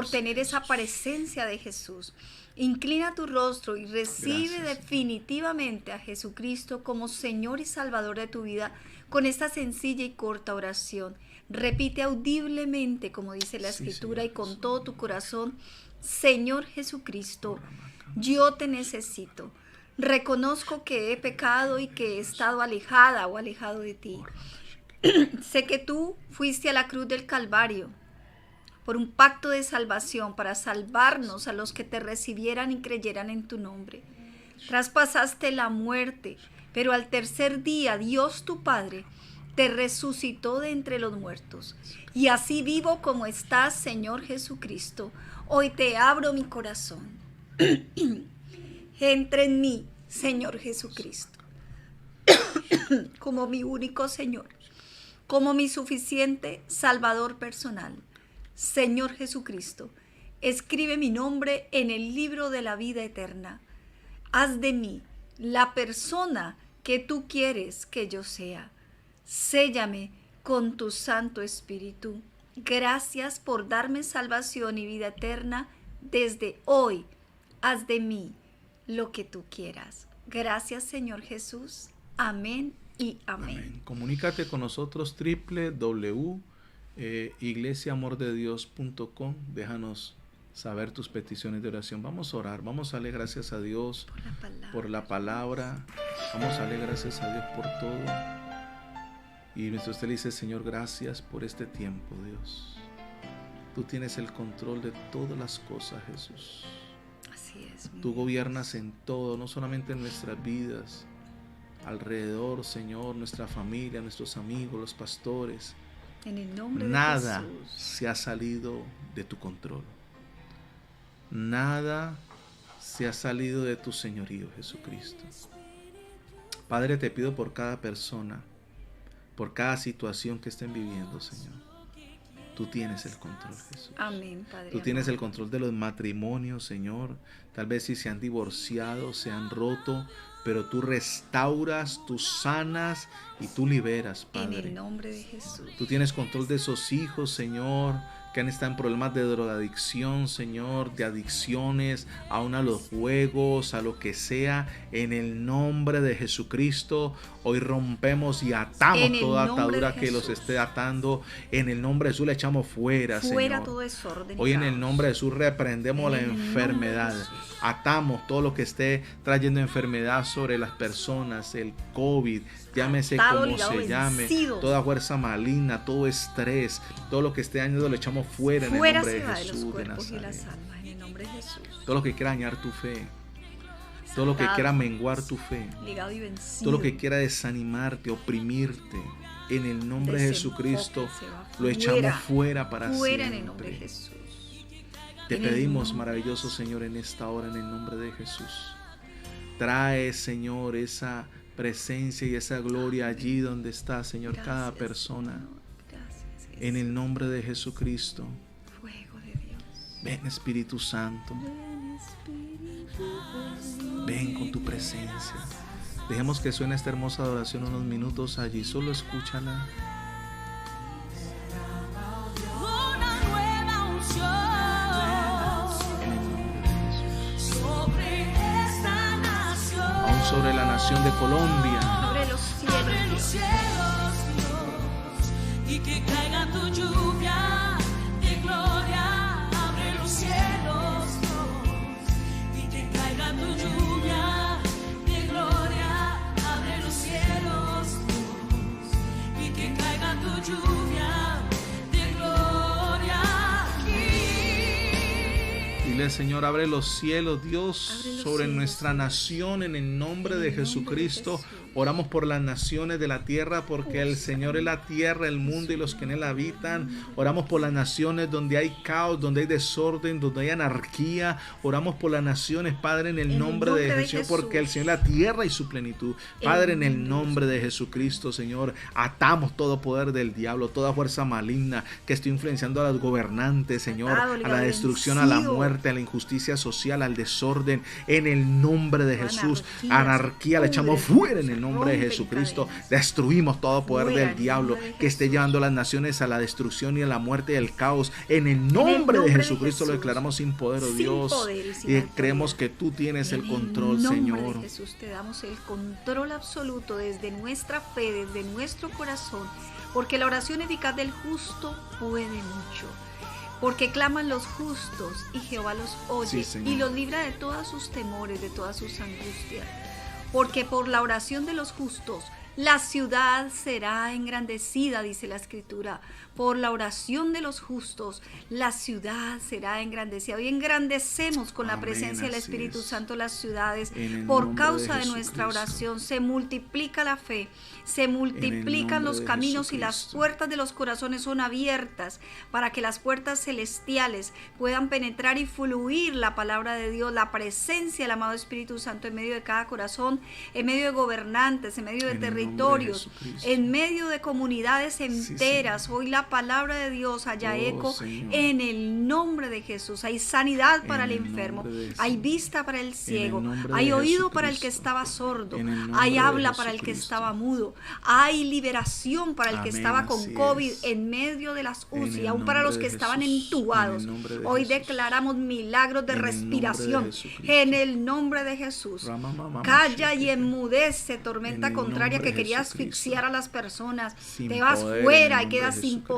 tener esa presencia de Jesús. Inclina tu rostro y recibe definitivamente a Jesucristo como Señor y Salvador de tu vida con esta sencilla y corta oración. Repite audiblemente, como dice la Escritura, y con todo tu corazón: Señor Jesucristo, yo te necesito. Reconozco que he pecado y que he estado alejada o alejado de ti. Sé que tú fuiste a la cruz del Calvario por un pacto de salvación para salvarnos a los que te recibieran y creyeran en tu nombre. Traspasaste la muerte, pero al tercer día Dios tu Padre te resucitó de entre los muertos. Y así vivo como estás, Señor Jesucristo. Hoy te abro mi corazón. Entra en mí, Señor Jesucristo, como mi único Señor, como mi suficiente Salvador personal. Señor Jesucristo, escribe mi nombre en el libro de la vida eterna. Haz de mí la persona que tú quieres que yo sea. Séllame con tu Santo Espíritu. Gracias por darme salvación y vida eterna. Desde hoy, haz de mí lo que tú quieras. Gracias, Señor Jesús. Amén y amén. Amén. Comunícate con nosotros, iglesiaamordedios.com. Déjanos saber tus peticiones de oración. Vamos a orar, vamos a darle gracias a Dios por la palabra. Vamos a darle gracias a Dios por todo. Y mientras usted le dice: Señor, gracias por este tiempo, Dios. Tú tienes el control de todas las cosas, Jesús. Así es. Tú gobiernas en todo, no solamente en nuestras vidas, alrededor, Señor, nuestra familia, nuestros amigos, los pastores. En el nombre Nada de Jesús se ha salido de tu control. Nada se ha salido de tu señorío, Jesucristo. Padre, te pido por cada persona, por cada situación que estén viviendo, Señor. Tú tienes el control, Jesús. Amén, Padre. Tú tienes el control de los matrimonios, Señor. Tal vez si se han divorciado, se han roto, pero tú restauras, tú sanas y tú liberas, Padre. En el nombre de Jesús. Tú tienes control de esos hijos, Señor, que han estado en problemas de drogadicción, Señor, de adicciones, aún a los juegos, a lo que sea. En el nombre de Jesucristo, hoy rompemos y atamos toda atadura que los esté atando. En el nombre de Jesús le echamos fuera, Señor. Todo desorden. Hoy en el nombre de Jesús reprendemos la enfermedad. Atamos todo lo que esté trayendo enfermedad sobre las personas, el COVID, llámese como se llame, toda fuerza maligna, todo estrés, todo lo que esté dañando lo echamos fuera en el nombre de Jesús de Nazaret. Todo lo que quiera dañar tu fe, todo lo que quiera menguar tu fe, todo lo que quiera desanimarte, oprimirte, en el nombre de Jesucristo lo echamos fuera para siempre. En el nombre de Jesús. Te pedimos, maravilloso Señor, en esta hora, en el nombre de Jesús. Trae, Señor, esa presencia y esa gloria allí donde está, Señor, cada persona. En el nombre de Jesucristo. Fuego de Dios. Ven, Espíritu Santo. Ven con tu presencia. Dejemos que suene esta hermosa adoración unos minutos allí. Solo escúchala. Una nueva unción. nación de Colombia. Abre los cielos, y que caiga tu lluvia de gloria. Abre los cielos, y que caiga tu lluvia de gloria. Abre los cielos, y que caiga tu lluvia de gloria. Dile, Señor, abre los cielos, Dios, Abre los sobre cielos, nuestra Dios. nación en el nombre En de el nombre de Jesucristo. Jesús. Oramos por las naciones de la tierra, porque el Señor es la tierra, el mundo y los que en él habitan. Oramos por las naciones donde hay caos, donde hay desorden, donde hay anarquía. Oramos por las naciones, Padre, en el nombre de Jesús, porque el Señor es la tierra y su plenitud. Padre, en el nombre de Jesucristo, Señor, atamos todo poder del diablo, toda fuerza maligna que esté influenciando a los gobernantes, Señor, a la destrucción, a la muerte, a la injusticia social, al desorden. En el nombre de Jesús, anarquía la echamos fuera en el nombre de Jesucristo. Destruimos todo poder del diablo que esté llevando a las naciones a la destrucción y a la muerte y al caos. En el nombre de Jesucristo lo declaramos sin poder, oh Dios, y creemos que tú tienes el control, Señor. En el nombre de Jesús te damos el control absoluto desde nuestra fe, desde nuestro corazón, porque la oración eficaz del justo puede mucho. Porque claman los justos y Jehová los oye, Sí, y los libra de todos sus temores, de todas sus angustias. Porque por la oración de los justos la ciudad será engrandecida, dice la Escritura. Por la oración de los justos la ciudad será engrandecida. Hoy engrandecemos con la presencia del Espíritu Santo las ciudades. Por causa de nuestra oración se multiplica la fe, se multiplican los caminos y las puertas de los corazones son abiertas para que las puertas celestiales puedan penetrar y fluir la palabra de Dios, la presencia del amado Espíritu Santo en medio de cada corazón, en medio de gobernantes, en medio de territorios, en medio de comunidades enteras. Hoy la palabra de Dios haya eco, Señor, en el nombre de Jesús. Hay sanidad para el enfermo, hay vista para el ciego, hay oído para el que estaba sordo, hay habla para el que estaba mudo, hay liberación para el que estaba con COVID en medio de las UCI, aún para los que estaban entubados. Hoy declaramos milagros de respiración en el nombre de Jesús. Calla y enmudece tormenta contraria que quería asfixiar a las personas. Te vas fuera y quedas sin poder.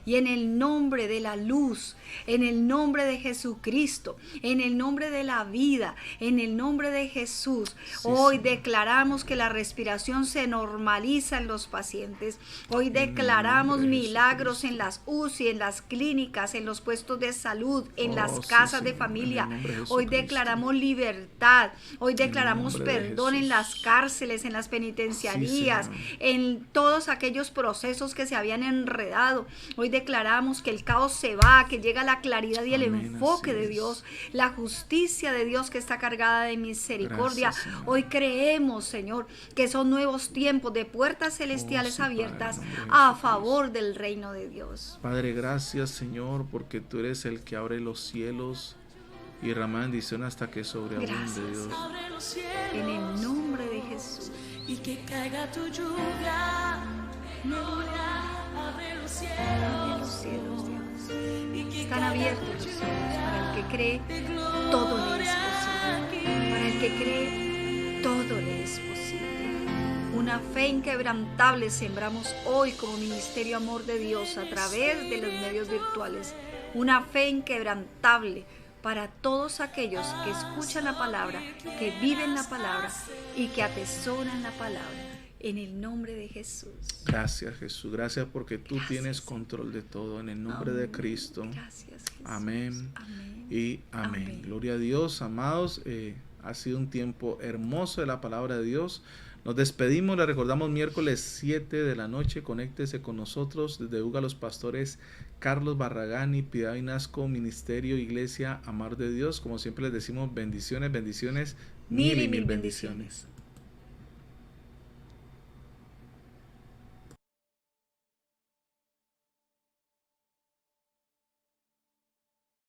Y en el nombre de la luz, en el nombre de Jesucristo, en el nombre de la vida, en el nombre de Jesús, hoy declaramos que la respiración se normaliza en los pacientes. Hoy declaramos milagros en las UCI, en las clínicas, en los puestos de salud, en las casas de familia. Hoy declaramos libertad. Hoy declaramos perdón en las cárceles, en las penitenciarías, en todos aquellos procesos que se habían enredado. Hoy declaramos que el caos se va, que llega la claridad y el enfoque de Dios, la justicia de Dios que está cargada de misericordia. Gracias, hoy creemos, Señor, que son nuevos tiempos de puertas celestiales abiertas a favor del reino de Dios. Padre, gracias, Señor, porque tú eres el que abre los cielos y derrama bendición hasta que sobreabunde, Dios. En el nombre de Jesús. Y que caiga tu lluvia, abre los cielos, Dios. Están abiertos los cielos. Para el que cree, todo le es posible. Para el que cree, todo le es posible. Una fe inquebrantable sembramos hoy como Ministerio Amor de Dios a través de los medios virtuales. Una fe inquebrantable para todos aquellos que escuchan la palabra, que viven la palabra y que atesoran la palabra. En el nombre de Jesús. Gracias, Jesús. Gracias porque tú tienes control de todo. En el nombre de Cristo. Gracias, Jesús. Amén. Y amén. Gloria a Dios, amados. Ha sido un tiempo hermoso de la palabra de Dios. Nos despedimos, le recordamos miércoles 7 de la noche. Conéctese con nosotros desde UGA los pastores Carlos Barragán y Piedad Vinasco, Ministerio Iglesia Amar de Dios. Como siempre les decimos, bendiciones, bendiciones, mil y mil bendiciones.